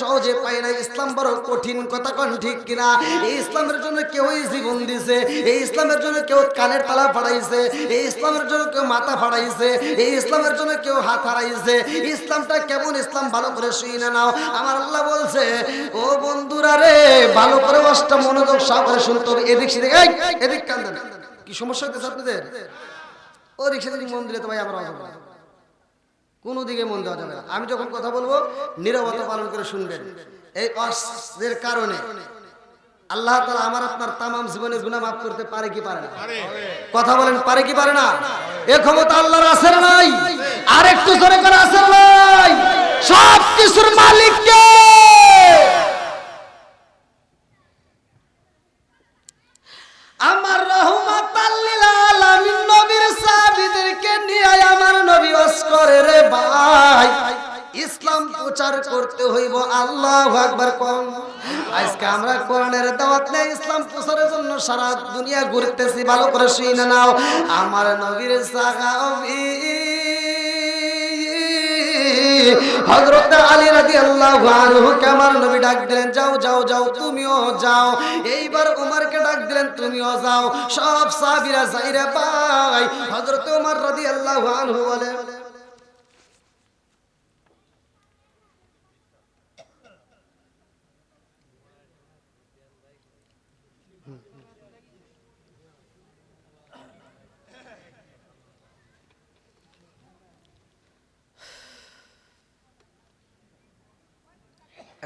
সহজে পায় না, ইসলাম বড় কঠিন, কথা কোন ঠিক কিনা? এই ইসলামের জন্য কেউই জীবন দিছে, এই ইসলামের জন্য কেউ কানের তালা ফাড়াইছে, এই ইসলামের জন্য কেউ মাথা ফাড়াইছে, এই ইসলামের জন্য কেউ হাত হারাইছে। ইসলামটা কেমন ইসলাম ভালো করে শুনে নাও। আমার আল্লাহ বলছে, ও বন্ধুরা রে, ভালো করে ওয়াজটা মনোযোগ সহকারে শুনতে হবে। এদিক সেদিক, এই এদিক কান দেন। কি সমস্যা হচ্ছে আপনাদের? ওদিক সেদিক মন দিলে তো ভাই আমার হবে না, কোনো দিকে মন দেওয়া যাবে না। আমি যখন কথা বলবো নীরবতা পালন করে শুনবেন। এই ওয়াজের কারণে আল্লাহ তাআলা আমার আপনার তামাম জীবনের গুনাহ মাফ করতে পারে কি পারে না? কথা বলেন, পারে কি পারে না? এই ক্ষমতা আল্লাহর আছে না নাই? আর একটু জোরে করে আছে না নাই? সব কিছুর মালিক কে? আমার রহমাতাল লিল আলামিন নবীর সাহাবীদেরকে নিয়ে আমার নবী ওয়াজ করে রে ভাই, ইসলাম প্রচার করতে হইব। আল্লাহু আকবার কোন। আজকে আমরা কোরআনের দাওয়াত নিয়ে ইসলাম প্রচারের জন্য সারা দুনিয়া ঘুরতেছি। ভালো করে শুনে নাও। আমার নবীর সাহাবী হযরত আলী রাদিয়াল্লাহু আনহু কে আমার নবী ডাক দিলেন, যাও যাও যাও, তুমিও যাও। এইবার ওমরকে ডাক দিলেন, তুমিও যাও। সব সাহাবীরা যাইরে ভাই। হযরত ওমর রাদিয়াল্লাহু আনহু বলে,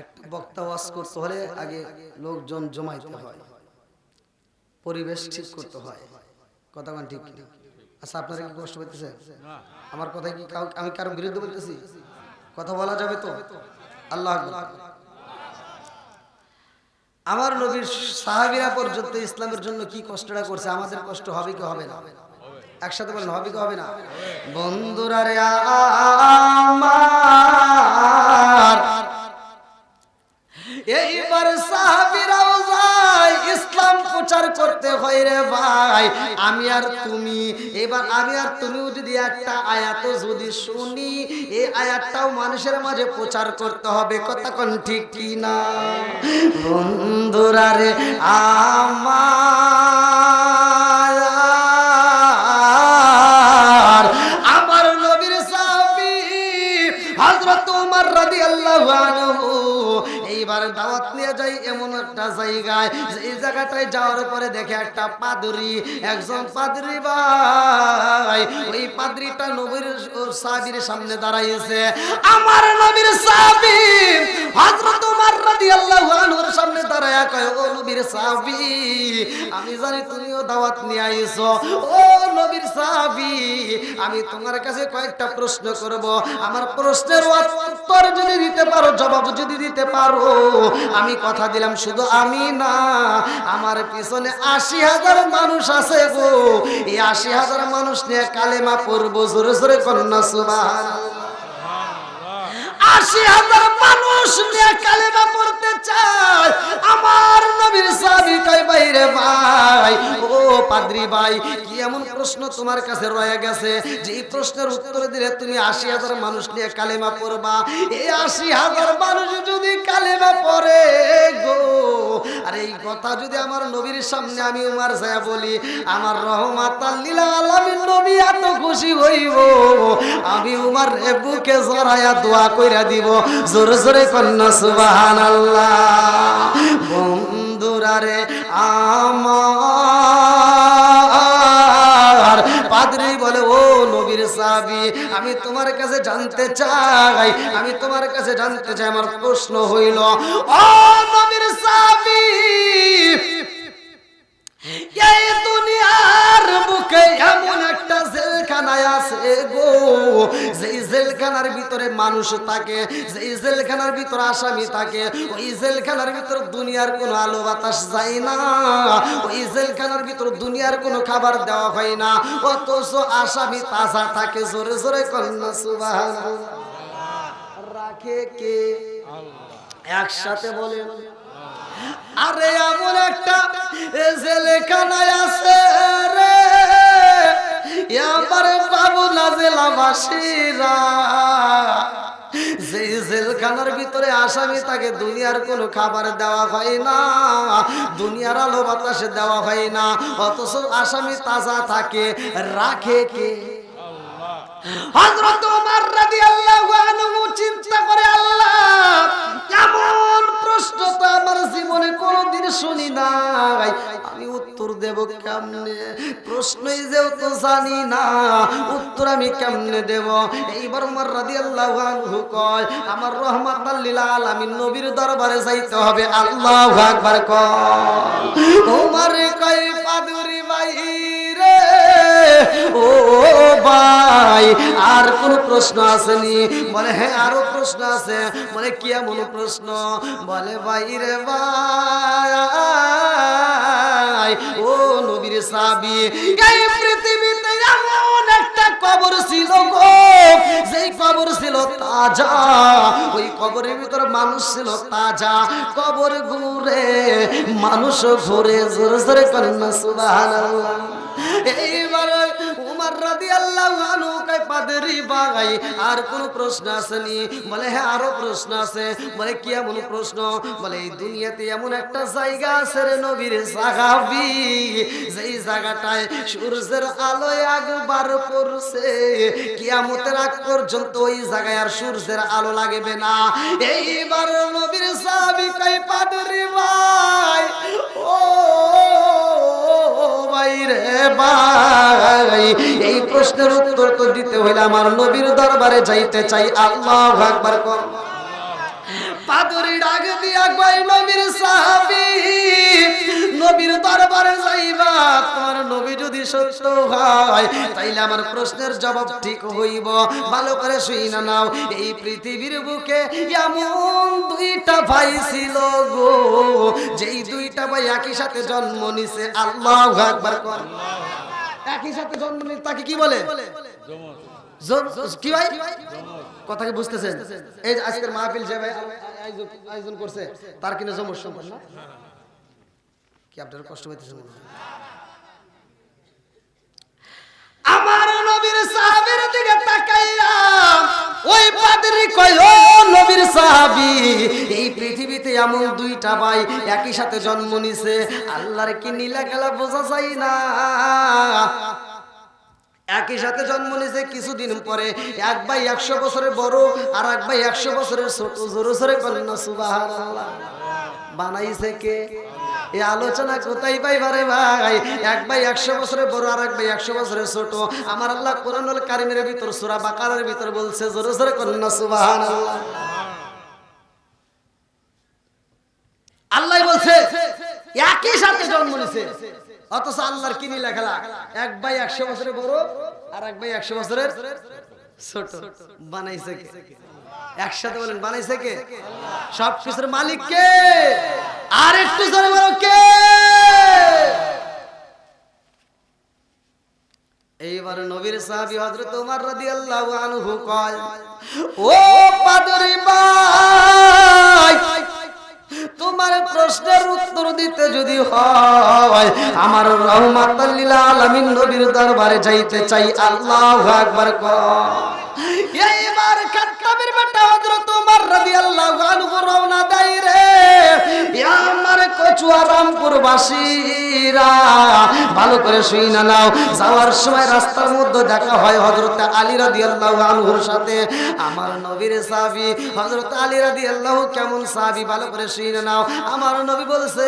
একটা বক্তা ওয়াজ করতে হলে আগে লোকজন জমাইতে হয়, পরিবেশ ঠিক করতে হয়। কথা বলেন ঠিক কি? আচ্ছা, আপনারা কি কষ্ট পেতেছেন? আমার কথা কি আমি কারো বিরুদ্ধে বলতেছি? কথা বলা যাবে তো? আল্লাহু আকবার। আমার নবীর সাহাবীরা পর্যন্ত ইসলামের জন্য কি কষ্টটা করছে, আমাদের কষ্ট হবে কি হবে না? একসাথে বলেন, হবে কি হবে না? বন্ধুরা রে আমার, এইবার সাহাবীরাও যায় ইসলাম প্রচার করতে হয় রে ভাই। আমি আর তুমি, এবার আমি আর তুমিও যদি একটা আয়াত যদি শুনি, এই আয়াতটাও মানুষের মাঝে প্রচার করতে হবে। কথা কোন ঠিক কি না? বন্ধুরা রে আমার নবীর সাহাবী হযরত ওমর রাদিয়াল্লাহু আনহু এইবার দাওয়াত নিয়ে যাই এমন একটা জায়গায়, এই জায়গাটায় যাওয়ার পরে দেখে একটা পাদ্রী, একজন পাদ্রী ভাই, ওই পাদ্রীটা নবীর সাহাবীর সামনে দাঁড়াইছে। আমার নবীর সাহাবী হযরত ওমর রাদিয়াল্লাহু আনহুর সামনে দাঁড়ায়া কয়, ও নবীর সাহাবী, আমি জানি তুমিও দাওয়াত নিয়ে আইছো। ও নবীর সাহাবী, আমি তোমার কাছে কয়েকটা প্রশ্ন করব। আমার প্রশ্নের উত্তর যদি দিতে পারো, জবাব যদি দিতে পারো, আমি কথা দিলাম শুধু আমি না, আমার পিছনে ৮০,০০০ মানুষ আছে গো। এই ৮০,০০০ মানুষ নিয়ে কালেমা পড়বো। জোরে জোরে কন্যা সুবহানাল্লাহ। ৮০,০০০ মানুষ নিয়ে কালেমা পড়তে চায়। আমার নবীর সাহাবী কয়, বাইরে ভাই, ও পাদ্রী ভাই, কি এমন প্রশ্ন তোমার কাছে রয়ে গেছে যে এই প্রশ্নের উত্তর দিলে তুমি ৮০,০০০ মানুষ নিয়ে কালেমা পড়বা? এই ৮০,০০০ মানুষ যদি কালেমা পড়ে গো, আর এই কথা যদি আমার নবীর সামনে আমি উমর সাহেব বলি, আমার রহমাতাল লিল আলামিন নবী এত খুশি হইব, আমি উমর রে বুকে জড়ায়া দোয়া কইরা দিব। জোরে জোরে কন্যা সুবহানাল্লাহ। বন্ধুরা রে আমার, পাদ্রী বলে, ও নবীর সাহাবী, আমি তোমার কাছে জানতে চাই, আমি তোমার কাছে জানতে চাই, আমার প্রশ্ন হইল, ও নবীর সাহাবী, এই দুনিয়ার বুকে এমন একটা জেলখানায় আছে গো, যেই জেলখানার ভিতরে মানুষ থাকে, যেই জেলখানার ভিতরে আসামি থাকে, ওই জেলখানার ভিতরে দুনিয়ার কোনো আলো বাতাস যায় না, ওই জেলখানার ভিতরে দুনিয়ার কোনো খাবার দেওয়া হয় না, অথচ আসামি তাজা থাকে। জোরে জোরে কন্যা সুবহানাল্লাহ। রাখে কে? একসাথে বলেন, আরে এমন একটা জেলখানায় আছে রে আমার বাবু না জেলাবাসীরা, যেই জেলখানার ভিতরে আসামি তাকে দুনিয়ার কোনো খাবার দেওয়া হয় না, দুনিয়ার আলো বাতাসে দেওয়া হয় না, অথচ আসামি তাজা থাকে, রাখে কে? হযরত ওমর রাদিয়াল্লাহু আনহু চিন্তা করে, আল্লাহ এমন প্রশ্ন তো আমার জীবনে কোনোদিন শুনি নাই, আমি উত্তর দেব কেমনে? প্রশ্নই যেহেতু জানি না, উত্তর আমি কেমনে দেব? এইবার ওমর রাদিয়াল্লাহু আনহু কয়, আমার রাহমাতাল লিল আলামিন নবীর দরবারে যাইতে হবে। আল্লাহু আকবার কয়। ওমর কয়, পাদুরি ভাই রে, ও ভাই আর কোন প্রশ্ন আসেনি? বলে হ্যাঁ আরো প্রশ্ন আছে। বলে কি এমন প্রশ্ন? বলে ভাই রে ভাই, ও নবীর সাহাবী, এই পৃথিবীতে এমন একটা কবর ছিল গো, যেই কবর ছিল তাজা, ওই কবরের ভিতর মানুষ ছিল তাজা, কবর ঘুরে মানুষ ঘুরে, জোরে জোরে করেন না সুবহানাল্লাহ। এইবার ওমর রাদিয়াল্লাহু আনহু কয়, পাদরি ভাই আর কোন প্রশ্ন আসেনি? বলে হ্যাঁ আরো প্রশ্ন আছে। বলে কি এমন প্রশ্ন? বলে এই দুনিয়াতে এমন একটা জায়গা আছে রে নবীর সাহাবী, যেই জায়গাটায় সূর্যের আলোয় একবার পড়ছে, কিয়ামতের আগ পর্যন্ত ওই জায়গায় আর সূর্যের আলো লাগবে না। এইবার নবীর সাহাবী কয়, পাদরি ভাই, ও ভাই রে ভাই, এই প্রশ্নের উত্তর তো দিতে হইলে আমার নবীর দরবারে যাইতে চাই। আল্লাহু আকবার কর। পাদরি ডাক দিয়া কয়, নবীর সাহাবী, নবীর দরবারে যাইবা, তোমার নবী যদি সত্য হয় তাইলে আমার প্রশ্নের জবাব ঠিক হইব। ভালো করে শুইনা নাও, এই পৃথিবীর বুকে এমন দুইটা ভাই ছিল গো, যেই দুইটা ভাই একই সাথে জন্ম নিছে। আল্লাহু আকবার কর। একই সাথে জন্ম নিছে তাকে কি বলে? কি ভাই? কথা কি বুঝতেছেন? এই যে আজকের মাহফিল যে ভাই আয়োজন করছে তার কিনা জমজ সম্পর্ক না? কি আপনারা কষ্ট পাইতেছেন? আমার নবীর সাহাবীর দিকে তাকাইয়া ওই পাদ্রী কয়, ও নবীর সাহাবী, এই পৃথিবীতে এমন দুইটা ভাই একই সাথে জন্ম নিছে, আল্লাহর কি নীলা খেলা বোঝা যায় না? একই সাথে জন্ম নিছে, কিছুদিন পরে এক ভাই 100 বছরের বড় আর এক ভাই 100 বছরের ছোট। জোরে জোরে বলেন না সুবহানাল্লাহ। বানাইছে কে? এই আলোচনা কোথায় পাইবারে ভাই? এক ভাই 100 বছরের বড় আর এক ভাই 100 বছরের ছোট। আমার আল্লাহ কোরআনুল কারীমের ভিতর সূরা বাকারার ভিতর বলছে, জোরে জোরে বলেন না সুবহানাল্লাহ। আল্লাহ বলছে একই সাথে জন্ম নিছে, অথচ আল্লাহর কি নীলা খেলা? এক ভাই 100 বছরের বড় আর এক ভাই 100 বছরের ছোট। বানাইছে কে? একসাথে বলেন, বানাইছে কে? সব কিছুর মালিক কে? আর একটু জোরে বলো কে? এইবার নবীর সাহাবী হযরত ওমর রাদিয়াল্লাহু আনহু কয়, ও পাদরি ভাই, তোমার প্রশ্নের উত্তর দিতে যদি হয় আমার রাহমাতাল লিল আলামিন নবীর দরবারে যাইতে চাই। আল্লাহু আকবার কর। এইবার খাত্তাবের বেটা হযরত ওমর রাদিয়াল্লাহু আনহু রওনা দেয় রে। আমার কচুয়া রামপুর বাসীরা ভালো করে শুইনা নাও, যাওয়ার সময় রাস্তার মধ্যে দেখা হয় হযরত আলী রাদিয়াল্লাহু আনহুর সাথে। আমার নবীর সাহাবী হযরত আলী রাদিয়াল্লাহু কেমন সাহাবী ভালো করে শুইনা নাও। আমার নবী বলেছে,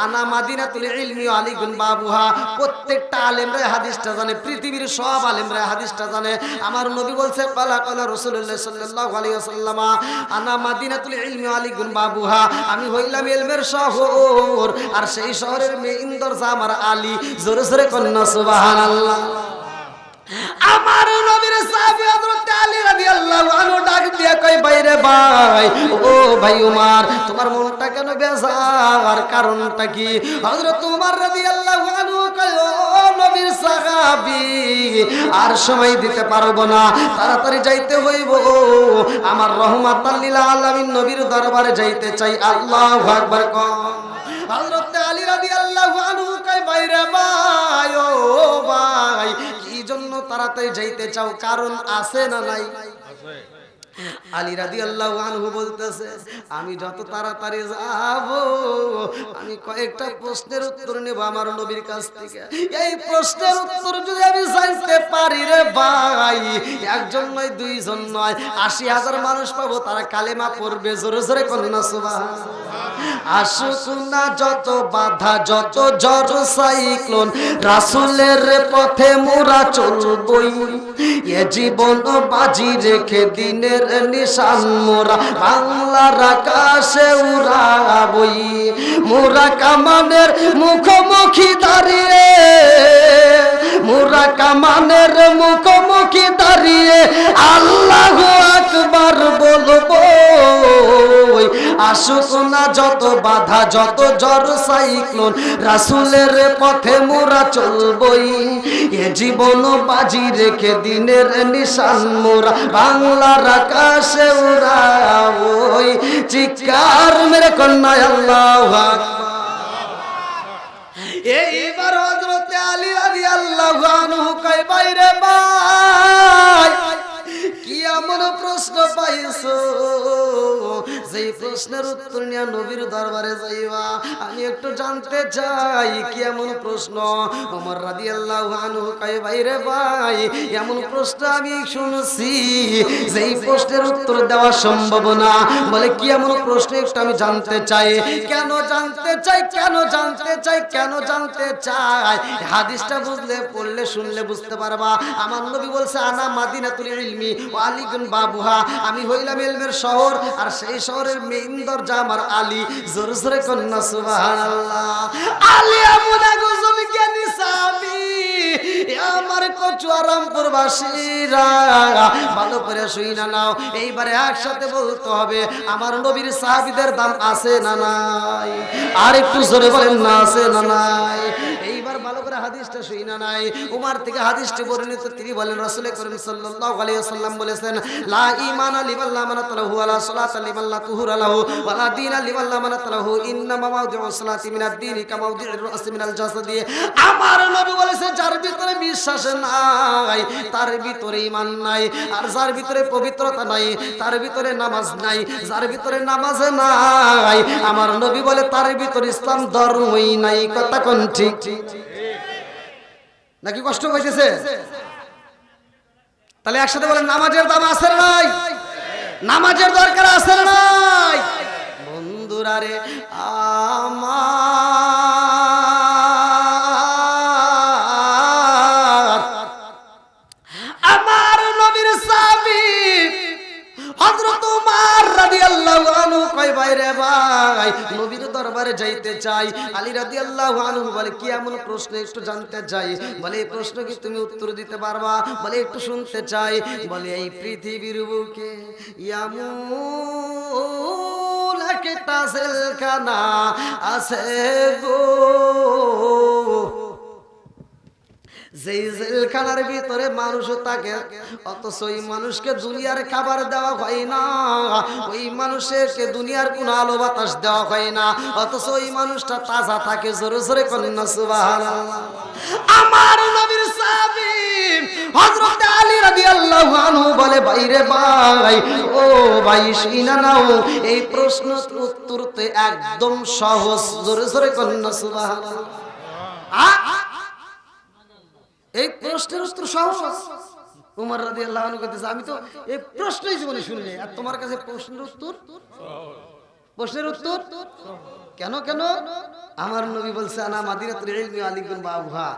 আনা মাদিনাতুল ইলমি ওয়া আলীগুন বাবুহা। প্রত্যেকটা আলেমরা হাদিসটা জানে, পৃথিবীর সব আলেমরা হাদিসটা জানে। আমার নবী বলছে, কালা কালা রাসূলুল্লাহ সাল্লাল্লাহু আলাইহি ওয়াসাল্লাম, আনা মাদিনাতুল ইলমি ওয়া আলীগুন বাবুহা। আমি হইলাম ইলমের শহর, আর সেই শহরের মেইন দরজা আমার আলী। জোরে জোরে কন্না সুবহানাল্লাহ। আমার নবীর সাহাবী হযরত আলী রাদিয়াল্লাহু আনহু ডাক দিয়ে কই, বাইরে ভাই, ও ভাই ওমর, তোমার মনটা কেন বেজার? কারণটা কি? হযরত ওমর রাদিয়াল্লাহু আনহু কই, ও নবীর সাহাবী, আর সময় দিতে পারবো না, তাড়াতাড়ি যাইতে হইব, আমার রাহমাতাল লিল আলামিন নবীর দরবারে যাইতে চাই। আল্লাহু আকবার কর। হযরত আলী রাদিয়াল্লাহু আনহু কই, বাইরে ভাই, ও ভাই, কি জন্য তাড়াতাড়ি যাইতে চাও? কারণ আছে না নাই? আলী রাদিয়াল্লাহু আনহু বলতেছে, আমি যত তাড়াতাড়ি যাব আমি কয়েকটা প্রশ্নের উত্তর নেব আমার নবীর কাছ থেকে। এই প্রশ্নের উত্তর যদি আমি জানতে পারি রে ভাই, একজন নয় দুইজন নয় ৮০,০০০ মানুষ পাবো, তারা কালেমা পড়বে। জোরে জোরে করুন না সুবহানাল্লাহ। আসুক না যত বাধা যত ঝড় সাইক্লোন, রাসূলের পথে মোরা চলবই, এ জীবন বাজি রেখে দিনের নিশান মোরা বাংলার আকাশে উড়াবই। মোরা কামানের মুখোমুখি দাঁড়িয়ে, মোরা কামানের মুখোমুখি দাঁড়িয়ে আল্লাহু আকবার বলবো। আসুক না যত বাধা যত ঝড় সাইক্লোন, রাসূলের পথে মোরা চলবই, এ জীবন বাজি রেখে দিনের নিশান মোরা বাংলার আকাশে উড়াবই। চিৎকার মেরে কন্যা আল্লাহু আকবার। এইবার হযরতে আলী রাদিয়াল্লাহু আনহু কয়, বাইরে ভাই কি এমন প্রশ্ন পাইছো যেই প্রশ্নের উত্তর নিয়ে নবীর দরবারে যাইবা? আমি একটু জানতে চাই কি এমন প্রশ্ন। ওমর রাদিয়াল্লাহু আনহু কয়, বাইরে ভাই এমন প্রশ্ন আমি শুনছি যেই প্রশ্নের উত্তর দেওয়া সম্ভব না। বলে কি এমন প্রশ্ন, একটু আমি জানতে চাই। কেন জানতে চাই, কেন জানতে চাই, কেন জানতে চাই? হাদিসটা বুঝলে পড়লে শুনলে বুঝতে পারবা। আমার নবী বলছে, আনা মাদিনাতুল ইলমি ওয়া আলীকুন বাবুহা, আমি হইলাম ইলমের শহর আর সেই শহরের মেইন দরজা আমার আলী। জোরে জোরে কন্না সুবহানাল্লাহ। আলী এমন একজন জ্ঞানী সাহাবী, আমার কচুয়ারামপুর বাসীরা ভালো করে শুইনা নাও, এইবারে একসাথে বলতে হবে আমার নবীর সাহাবীদের দাম আছে না নাই? আর একটু জোরে বলেন না আছে না নাই? এইবার ভালো করে হাদিসটা শুইনা নাই। উমর থেকে হাদিসটি বর্ণিত, তিনি বলেন রাসূল করিম সাল্লাল্লাহু আলাইহি ওয়াসাল্লাম বলেছেন, লা ঈমানা লিমান লা মানাতা লাহু ওয়া লা সালাতা লিমান লা তুহুরা লাহু ওয়া লা দীনা লিমান লা মানাতা লাহু, ইন্নামা মাওদিউস সালাতি মিনাদ দীনি কা মাওদিউর রাসি মিনাল জাসাদি। আমার নবী বলেছে, যার ভিতরে বিশ্বাস নাই তার ভিতরে ঈমান নাই, আর যার ভিতরে পবিত্রতা নাই তার ভিতরে নামাজ নাই, যার ভিতরে নামাজ নাই আমার নবী বলে তার ভিতরে ইসলাম ধর্মই নাই। কথা কোন ঠিক নাকি কষ্ট হইতেছে? তাহলে একসাথে বলেন, নামাজের দাম আছে না নাই? নামাজের দরকার আছে না নাই? বন্ধুরা রে আমার নবীর সাহাবী হযরত উমর রাদিয়াল্লাহু আনহু কয়, বাইরে ভাই নবীর দরবারে যাইতে চাই। আলী রাদিয়াল্লাহু আনহু বলে, কি এমন প্রশ্ন একটু জানতে চাই। বলে, এই প্রশ্ন কি তুমি উত্তর দিতে পারবা? বলে, একটু শুনতে চাই। বলে, এই পৃথিবীর বুকে এমন একটা জেলখানা আছে গো, যেই জেলখানার ভিতরে মানুষ থাকে, অথচ ওই মানুষকে দুনিয়ার খাবার দেওয়া হয় না, ওই মানুষকে দুনিয়ার কোনো আলো বাতাস দেওয়া হয় না, অথচ ওই মানুষটা তাজা থাকে। জোরে জোরে কন্না সুবহানাল্লাহ। আমার নবীর সাহাবী হযরত আলী রাদিয়াল্লাহু আনহু বলে, বাইরে ভাই ও ভাই শুনা নাও, এই প্রশ্ন উত্তর তো একদম সহজ। জোরে জোরে কন্না সুবহানাল্লাহ। এই প্রশ্নের উত্তর সহজ। উমর রাদিয়াল্লাহু আনহু কইতেছে, আমি তো এই প্রশ্নই জীবনে শুনিনি, আর তোমার কাছে প্রশ্নের উত্তর প্রশ্নের উত্তর কেন কেন? আমার নবী বলছে, আনা মাদিনাতুল ইলমি ওয়া আলীকুন বাবুহা,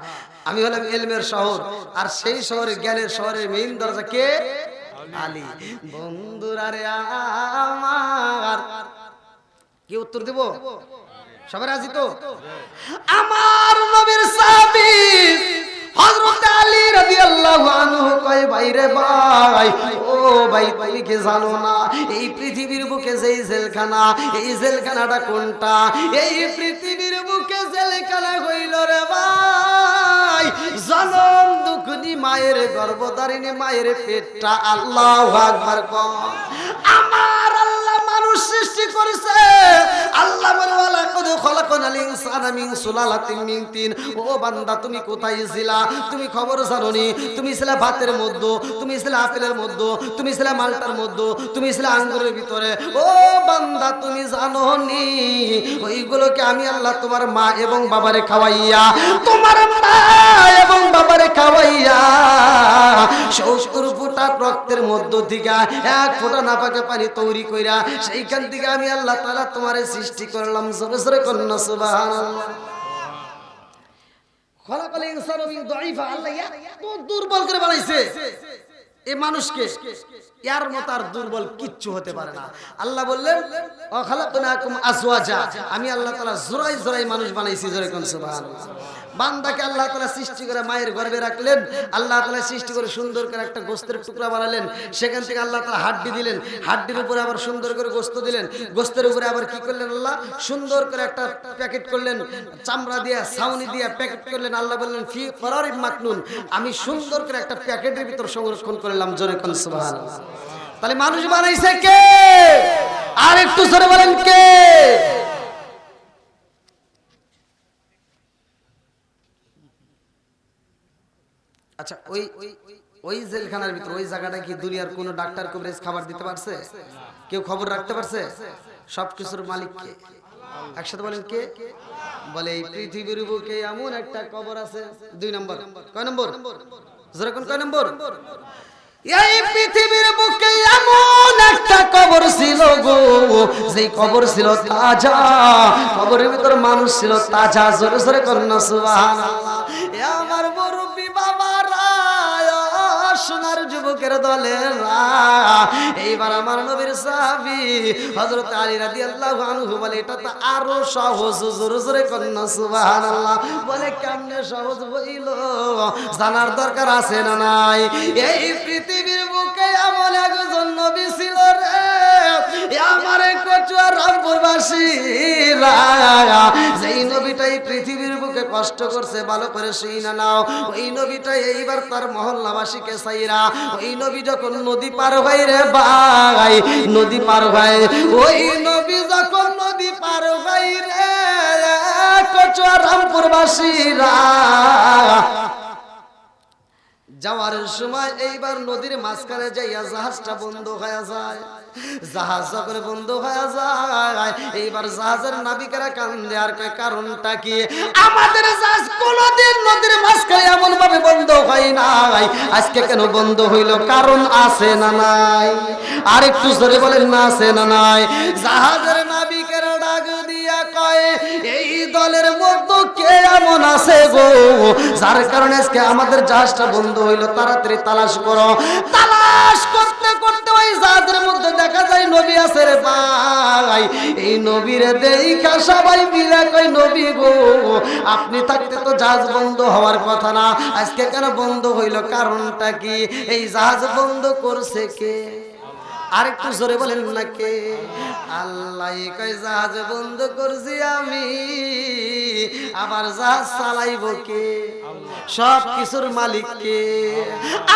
আমি হলাম ইলমের শহর আর সেই শহরের জ্ঞানের শহরের মেইন দরজা কে? আলী। বন্ধুরা রে আমার, কি উত্তর দেব? সবাই রাজি তো? আমার নবীর সাহাবী হযরত আলী রাদিয়াল্লাহু আনহু কয়, বাইরে ভাই ও ভাই তুমি কি জানো না এই পৃথিবীর বুকে যেই জেলখানা, এই জেলখানাটা কোনটা? এই পৃথিবীর বুকে জেলখানা হইল রে ভাই জনম দুঃখী মায়ের গর্ভধারিণী মায়ের পেটটা। আল্লাহু আকবার কও। আমার আল্লাহ মানুষ সৃষ্টি করেছে। আল্লাহ বলে, ওয়ালা কদ খলাকনাল ইনসানা মিন সুলালাতিন মিন তিন। ও বান্দা তুমি কোথায় ছিলা? তুমি খবর জানোনি? তুমি ছিলা ভাতের মধ্যে, তুমি ছিলা আপেলের মধ্যে, তুমি ছিলা মালটার মধ্যে, তুমি ছিলা আঙ্গুরের ভিতরে। ও বান্দা তুমি জানোনি ওইগুলোকে আমি আল্লাহ তোমার মা এবং বাবারে খাওয়াইয়া, তোমার মা এবং বাবারে খাওয়াইয়া 70 ফোঁটা রক্তের মধ্য থেকে 1 ফোঁটা নাপাকে পানি তৈরি কইরা সেইখান থেকে আমি আল্লাহ তাআলা তোমারে সৃষ্টি করলাম। জোরে জোরে কন্না সুবহানাল্লাহ। খলাকাল ইনসানা মিন দাঈফা। আল্লাহ এত দুর্বল করে বানাইছে এই মানুষকে, ইয়ার মত আর দুর্বল কিচ্ছু হতে পারে না। আল্লাহ বললেন ওয়া খালাকনাকুম আজওয়াজা, আমি আল্লাহ তাআলা জোড়ায় জোড়ায় মানুষ বানাইছি। জোরে কোন সুবহানাল্লাহ। বান্দাকে আল্লাহ তাআলা সৃষ্টি করে মায়ের গর্ভে রাখলেন, আল্লাহ তাআলা সৃষ্টি করে সুন্দর করে একটা গোশতের টুকরা বানালেন, সেখান থেকে আল্লাহ তাআলা হাড্ডি দিলেন, হাড্ডির উপরে আবার সুন্দর করে গোশত দিলেন, গোশতের উপরে আবার কি করলেন আল্লাহ সুন্দর করে একটা প্যাকেট করলেন, চামড়া দিয়ে ছাউনি দিয়ে প্যাকেট করলেন। আল্লাহ বললেন ফি করারিম মাকনুন, আমি সুন্দর করে একটা প্যাকেটের ভিতর সংরক্ষণ করলাম। জোরে কোন সুবহানাল্লাহ। তাহলে মানুষ বানাইছে কে? আর একটু জোরে বলেন কে? আচ্ছা ওই জেলখানার ভিতর ওই জায়গাটা কি দুনিয়ার কোন ডাক্তার কবরেজ খাবার দিতে পারছে? কেউ খবর রাখতে পারছে? সবকিছুর মালিক কে? একসাথে বলেন কে? বলে এই পৃথিবীর বুকে এমন একটা কবর আছে। 2 নম্বর। কয় নম্বর? জোরে কোন কয় নম্বর? এই পৃথিবীর বুকে এমন একটা কবর ছিল গো, যেই কবর ছিল তাজা, কবরের ভিতর মানুষ ছিল তাজা। জোরে জোরে কন্না সুবহানাল্লাহ। এ আমার মুরব্বি বাবারা, সোনার যুবকের দলেরা, এইবার আমার নবীর সাহাবী হযরত আলী রাদিয়াল্লাহু আনহু বলে এটা তো আরো সহজ। জোরে জোরে কন্না সুবহানাল্লাহ। বলে কেমনে সহজ হইল? জানার দরকার আছে না নাই? এই পৃথিবীর বুকে এমন একজন নবী ছিল রে, আমার কচুয়া রামপুরবাসীরা, যেই নবীটা এই পৃথিবীর বুকে কষ্ট করছে ভালো করে শুই না নাও। ওই নবীটা এইবার তার মহল্লাবাসীকে চাইরা ওই নবী যখন নদী পার হয় রে ভাই, নদী পার হয়, ওই নবী যখন নদী পার হয় রে কচুয়া রামপুরবাসীরা যাওয়ার সময় এইবার নদীর মাঝখানে যাইয়া জাহাজটা বন্ধ হয়ে যায়। জাহাজ যখন বন্ধ হয়ে যায় এইবার জাহাজের নাবিকেরা কান্দে আর কয় কারণটা কি? আমাদের জাহাজ কোনোদিন নদীর মাঝখানে এমন ভাবে বন্ধ হয় নাই, আজকে কেন বন্ধ হইল? কারণ আছে না নাই? আর একটু জোরে বলেন না আছে না নাই? জাহাজের নাবিকেরা ডাক দিয়া কয় এই দলের মধ্যে কে এমন আছে গো যার কারণে আজকে আমাদের জাহাজটা বন্ধ হইল? তাড়াতাড়ি তালাশ করো। তালাশ করতে করতে ওই জাহাজের মধ্যে দেখা যায় নবী আছে রে ভাই। এই নবীরে দেখা সবাই মিলে কই নবী গো আপনি থাকতে তো জাহাজ বন্ধ হওয়ার কথা না, আজকে কেন বন্ধ হইল? কারণটা কি? এই জাহাজ বন্ধ করছে কে? আরেকটু জোরে বলেন না কে? আল্লাহ কয় জাহাজ বন্ধ করছি আমি, আবার জাহাজ চালাইব কে? সব কিছুর মালিক কে?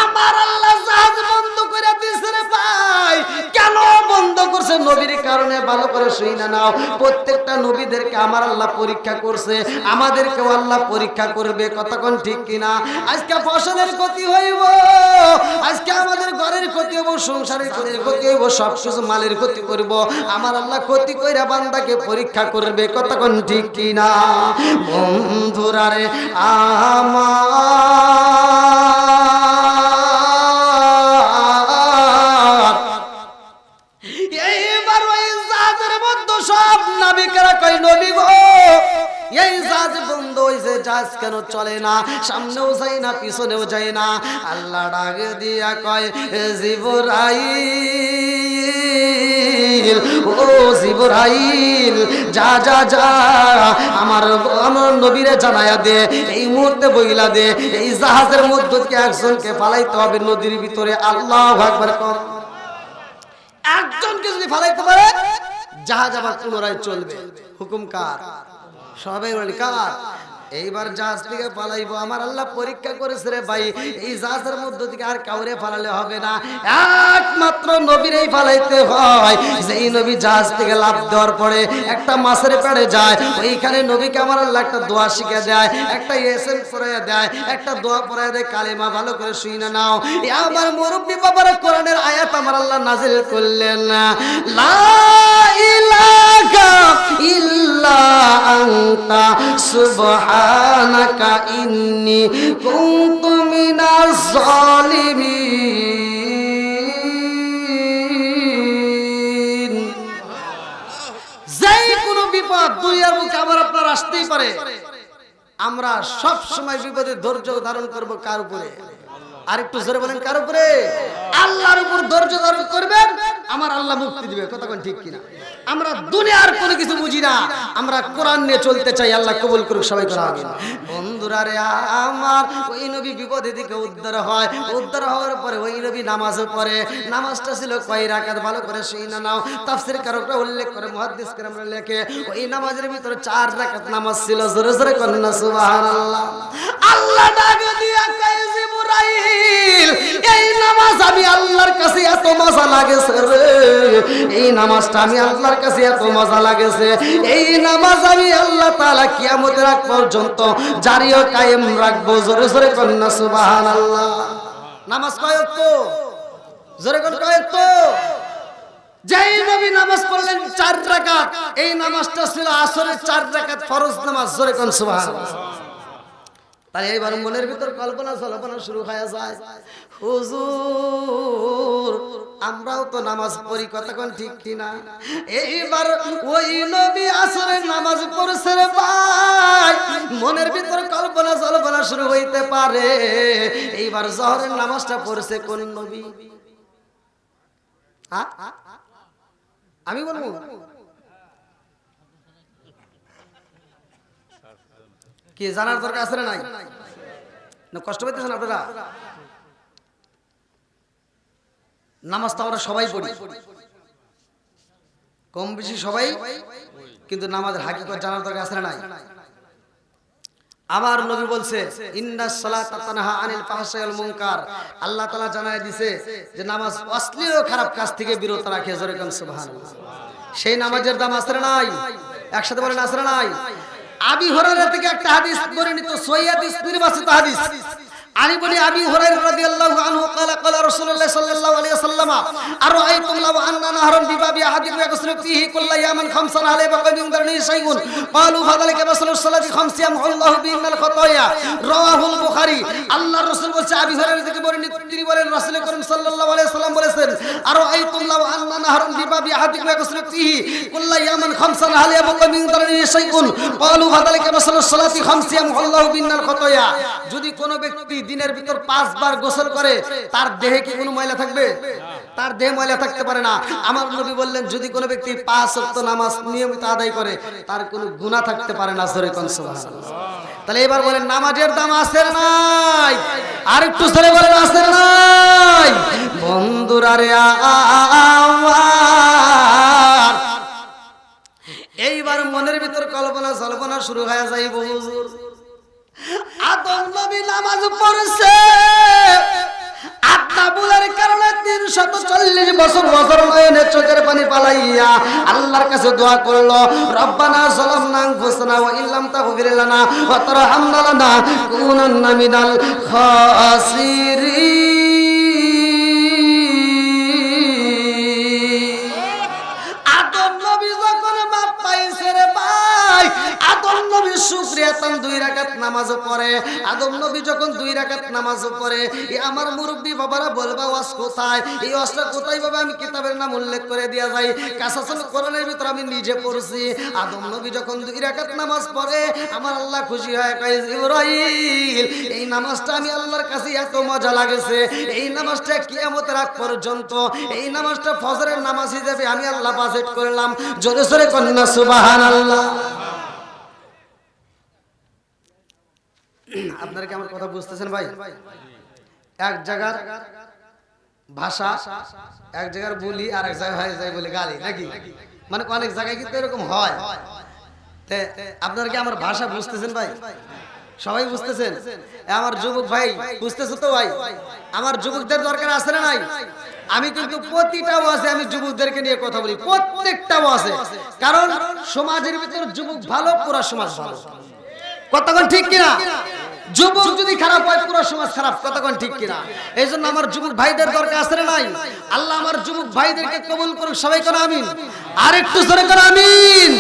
আমার আল্লাহ জাহাজ বন্ধ করে দিয়েছে রে ভাই। কেন বন্ধ করছে? নবীর কারণে। ভালো করে শুই না নাও। প্রত্যেকটা নবীদেরকে আমার আল্লাহ পরীক্ষা করছে, আমাদেরকেও আল্লাহ পরীক্ষা করবে। কতক্ষণ ঠিক কিনা? আজকে ফসলের ক্ষতি হইব, আজকে আমাদের ঘরের ক্ষতি হইব, সংসারের ক্ষতি হইব, সব কিছু মালের ক্ষতি করব। আমার আল্লাহ ক্ষতি কইরা বান্দাকে পরীক্ষা করবে। কতক্ষণ ঠিক কিনা? বন্ধুরা রে আমার এইবার ওই জাহাজের মধ্যে সব নাবিকেরা কয় নবী গো এই জাহাজ বন্ধ হইছে, জাহাজ কেন চলে না? সামনেও যায় না পিছনেও যায় না। আল্লাহ ডাক দিয়া কয় জিবরাইল, ও জিবরাইল যা যা যা আমার নবীরে জানায়া দে, এই মুহূর্তে বইলা দে এই জাহাজের মধ্য থেকে একজনকে ফালাইতে হবে নদীর ভিতরে। আল্লাহু আকবার কর। একজনকে যদি ফালাইতে পারে জাহাজ আবার পুনরায় চলবে। হুকুম কার? সবাই বলে কার? এইবার জাহাজ থেকে পালাইবো, আমার আল্লাহ পরীক্ষা করেছে রে ভাই, এই জাহাজের মধ্য থেকে আর কাউরে পালালে হবে না, একমাত্র নবীরই পালাইতে হয়। যেই নবী জাহাজ থেকে লাফ দেওয়ার পরে একটা মাছের পেড়ে যায়, ওইখানে নবীকে আমার আল্লাহ একটা দোয়া শিখে দেয়, একটা এসএম পড়াইয়া দেয়, একটা দোয়া পড়াইয়া দেয়, কালেমা ভালো করে শুনে নাও। আমার মুরব্বি বাবার কোরআনের আয়াত আমার আল্লাহ নাজিল করলেন, লা ইলাহা ইল্লা আনতা সুবহানাকা ইন্নী কুনতু মিনাজ জালিমিন। যেই কোনো বিপদ দুনিয়ার মুখে আবার আপনার আসতেই পারে, আমরা সব সময় বিপদে ধৈর্য ধারণ করব কার উপরে? আর একটু জোরে বলেন, কার উপরে? আল্লাহর উপর ধৈর্য ধারণ করবেন, আমার আল্লাহ মুক্তি দিবে। কথা কোন ঠিক কিনা? আমরা দুনিয়ার কোনো কিছু বুঝি না, আমরা কোরআন নিয়ে চলতে চাই। আল্লাহ কবুল করুক, সবাই করে আমিন। বন্ধুরা রে আমার, ওই নবী বিপদে দিকে উদ্ধার হয়, উদ্ধার হওয়ার পরে ওই নবী নামাজও পড়ে। নামাজটা ছিল কয় রাকাত? ভালো করে শুনে নাও। তাফসীর কারকরা উল্লেখ করে, মুহাদ্দিস কেরামরা লেখে, ওই নামাজের ভিতরে 4 রাকাত নামাজ ছিল। জোরে জোরে করেন না সুবহানাল্লাহ। আল্লাহ ডাক দিয়া কয়, জিবরাইল, এই নামাজ আমি আল্লাহর কাছে এত মজা লাগেছে রে, এই নামাজটা আমি আল্লাহর কাছে এত মজা লাগেছে, এই নামাজ আমি আল্লাহ তাআলা কিয়ামতের আগ পর্যন্ত জারি ও কায়েম রাখবো। জোরে জোরে করেন না সুবহানাল্লাহ। নামাজ কয় ওয়াক্ত? জোরে কোন কয় ওয়াক্ত? যেই নবী নামাজ পড়লেন 4 রাকাত, এই নামাজটা ছিল আসরের 4 রাকাত ফরজ নামাজ। জোরে কোন সুবহানাল্লাহ। তাই এইবার মনের ভিতর কল্পনা জল্পনা শুরু হয়ে যায়, হুজুর আমরাও তো নামাজ পড়ি, কথা কোন ঠিক কিনা? এইবার ওই নবী আসরের নামাজ পড়ছে রে ভাই, মনের ভিতর কল্পনা জল্পনা শুরু হইতে পারে। এইবার জোহরের নামাজটা পড়ছে কোন নবী? আমি বলবো? কি জানার দরকার আছে না নাই? না কষ্ট পাইতেছেন আপনারা? নামাজ তো আমরা সবাই পড়ি, কম বেশি সবাই, কিন্তু নামাজের হাকিকত জানার দরকার আছে না নাই? আমার নবী বলছে, ইন্নাস সালাতা তানহা আনিল ফাহশাই ওয়াল মুনকার। আল্লাহ তাআলা জানায় দিয়েছে যে নামাজ অশ্লীল ও খারাপ কাজ থেকে বিরত রাখে। জোরে কোন সুবহানাল্লাহ। সেই নামাজের দাম আছে না নাই? একসাথে বলেন, আছে না নাই? আবি হুরায়রা থেকে একটা হাদিস বর্ণিত, সহিহ হাদিস, নির্বাচিত হাদিস। আমি বলি, আবি হুরায়রা রাদিয়াল্লাহু আনহু قال قال رسول الله صلى الله عليه وسلم ارايتم لو ان نهرا بباب احدكم يغسل فيه كل يوم 5 على بقى من درني شيء قالوا فذلك مثل الصلاه 5 يمحو الله بهن الخطايا رواه البخاري। আল্লাহর রাসূল বলেছে, আবি হুরায়রা থেকে বর্ণিত, তিনি বলেন রাসূল করিম সাল্লাল্লাহু আলাইহি ওয়াসাল্লাম বলেছেন, আরাইতুম লাউ আন্না নাহরান বিবাবি আহাদিকুম ইয়াগসিলু ফীহি কুল্লা ইয়ামান 5 আলা ইয়াবকা মিন দারনি শাইউন ক্বালু ফাযালিকা মাসালুস সালাতি 5 ইয়ামহু আল্লাহু বিহিন্নাল খাতায়া। যদি কোনো ব্যক্তি দিনের ভিতর 5 বার গোসল করে, তার দেহে কি কোনো ময়লা থাকবে? তার দেহে ময়লা থাকতে পারে না। আমার নবী বললেন, যদি কোনো ব্যক্তি 5 ওয়াক্ত নামাজ নিয়মিত আদায় করে, তার কোনো গুনাহ থাকতে পারে না। জোরে কোন সুবহানাল্লাহ। তাহলে এবার বলেন, নামাজের দাম আছে না নাই? আর একটু জোরে বলেন, আছে না নাই? বন্ধুরা রে আমার, এইবার মনের ভিতর কল্পনা জল্পনা শুরু হয়ে যায়, হুজুর আদম নবী নামাজ পড়ছে, আত্মা বুলার কারণে 340 বছর নয়নে চোখের পানি পালাইয়া আল্লাহর কাছে দোয়া করলো, রব্বানা যালামনা আনফুসানা ওয়া ইল্লাম তাগফির লানা ওয়া তারহামনা লানাকুনান্না মিনাল খাসিরিন। আদম নবী যখন মাপ পাইছে রে ভাই, আদম নবী শুকরিয়া তান 2 রাকাত নামাজ পড়ে। আদম নবী যখন 2 রাকাত নামাজ পড়ে, আমার মুরব্বি বাবারা বলবা, ওয়াজ কোথায়? এই ওয়াজটা কোথায় বাবা? আমি কিতাবের নাম উল্লেখ করে দেয়া যায়, কাসাসুল কোরআনের ভিতর আমি নিজে পড়ছি। আদম নবী যখন 2 রাকাত নামাজ পড়ে, আমার আল্লাহ খুশি হয়, কয় জিবরাইল, এই নামাজটা আমি আল্লাহর কাছে এত মজা লাগেছে, এই নামাজটা কিয়ামতের আগ পর্যন্ত, এই নামাজটা ফজরের নামাজ হিসেবে আমি আল্লাহ বাজেট করলাম। জোরে জোরে কন্না সুবহানাল্লাহ। আপনারা কি আমার কথা বুঝতেছেন ভাই? এক জায়গার ভাষা, এক জায়গার বলি, আর এক জায়গায় হয়ে যায় বলে গালি, নাকি? মানে অনেক জায়গায় কিন্তু এরকম হয়। আপনারা কি আমার ভাষা বুঝতেছেন ভাই? সবাই বুঝতেছেন? আমার যুবক ভাই বুঝতেছো তো ভাই? আমার যুবকদের দরকার আছে না নাই? আমি কিন্তু প্রতিটা ওয়াজে আমি যুবকদেরকে নিয়ে কথা বলি, প্রত্যেকটা ওয়াজে। কারণ সমাজের ভিতর যুবক ভালো, পুরো সমাজ ভালো। কতক্ষণ ঠিক কিনা? যুবক যদি খারাপ হয় পুরো সমাজ খারাপ। কতক্ষণ ঠিক কিনা? এই জন্য আমার যুবক ভাইদের দরকার আছে না নাই? আল্লাহ আমার যুবক ভাইদেরকে কবুল করুক। সবাই করে আমিন। আর একটু জোরে করে আমিন।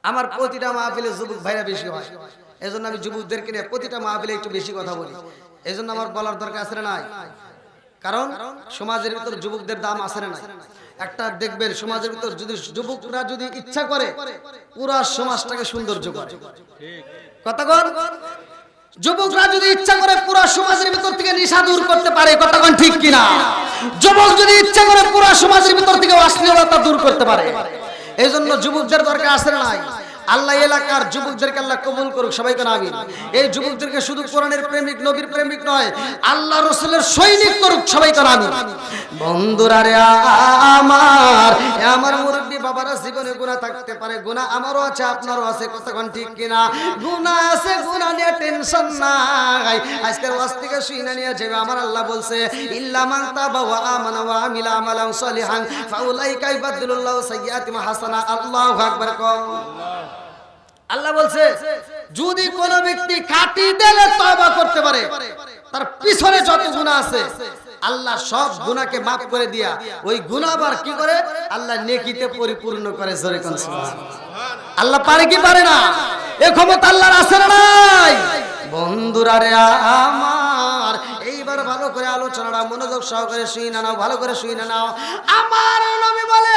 আমার প্রতিটা মাহফিলে যুবক ভাইরা বেশি হয়, এই জন্য আমি যুবকদেরকে নিয়ে প্রতিটা মাহফিলে একটু বেশি কথা বলি। এই জন্য আমার বলার দরকার আছে না নাই? কারণ সমাজের ভিতর যুবকদের দাম আছে না নাই? একটা দেখবেন সমাজের ভিতর যদি যুবকরা যদি ইচ্ছা করে পুরা সমাজটাকে সৌন্দর্য করে। কতক্ষণ? যুবকরা যদি ইচ্ছা করে পুরা সমাজের ভিতর থেকে নেশা দূর করতে পারে। কতক্ষণ ঠিক কিনা? যুবক যদি ইচ্ছা করে পুরা সমাজের ভিতর থেকে অশ্লীলতা দূর করতে পারে। এই জন্য যুবকদের দরকার আছে না নাই? আল্লাহ এলাকার যুবকদেরকে আল্লাহ কবুল করুক। সবাই করে আমিন। এই যুবকদেরকে শুধু কোরআনের প্রেমিক, নবীর প্রেমিক নয়, আল্লাহ রাসূলের সৈনিক করুক। সবাই করে আমিন। বন্ধুরা রে আমার, আমার মুরব্বি বাবারা, জীবনে গুনাহ থাকতে পারে, গুনাহ আমারও আছে, আপনারও আছে। কতক্ষণ ঠিক কিনা? গুনাহ আছে, গুনাহ নিয়ে টেনশন নাই। আজকের ওয়াজ থেকে শুইনা নিয়ে যাবে। আমার আল্লাহ বলছে ইল্লা মান তাবা ওয়া আমানা ওয়া আমিলা আমালান সলিহান ফাউলাইকা ইবাদদিলুল্লাহু সাইয়্যাতিহিম হাসানা। আল্লাহু আকবার। আল্লাহ বলছে যদি কোন ব্যক্তি খাঁটি দিলে তওবা করতে পারে, তার পিছনে যত গুনাহ আছে আল্লাহ সব গুনাহকে মাফ করে দিয়া ওই গুনাহ আবার কি করে? আল্লাহ নেকিতে পরিপূর্ণ করে। জোরে কোন সুবহানাল্লাহ। আল্লাহ পারে কি পারে না? এই ক্ষমতা আল্লাহর আছে না নাই? বন্ধুরা রে আমার, এইবার ভালো করে আলোচনাটা মনোযোগ সহকারে শুনে নাও, ভালো করে শুনে নাও। আমার নবী বলে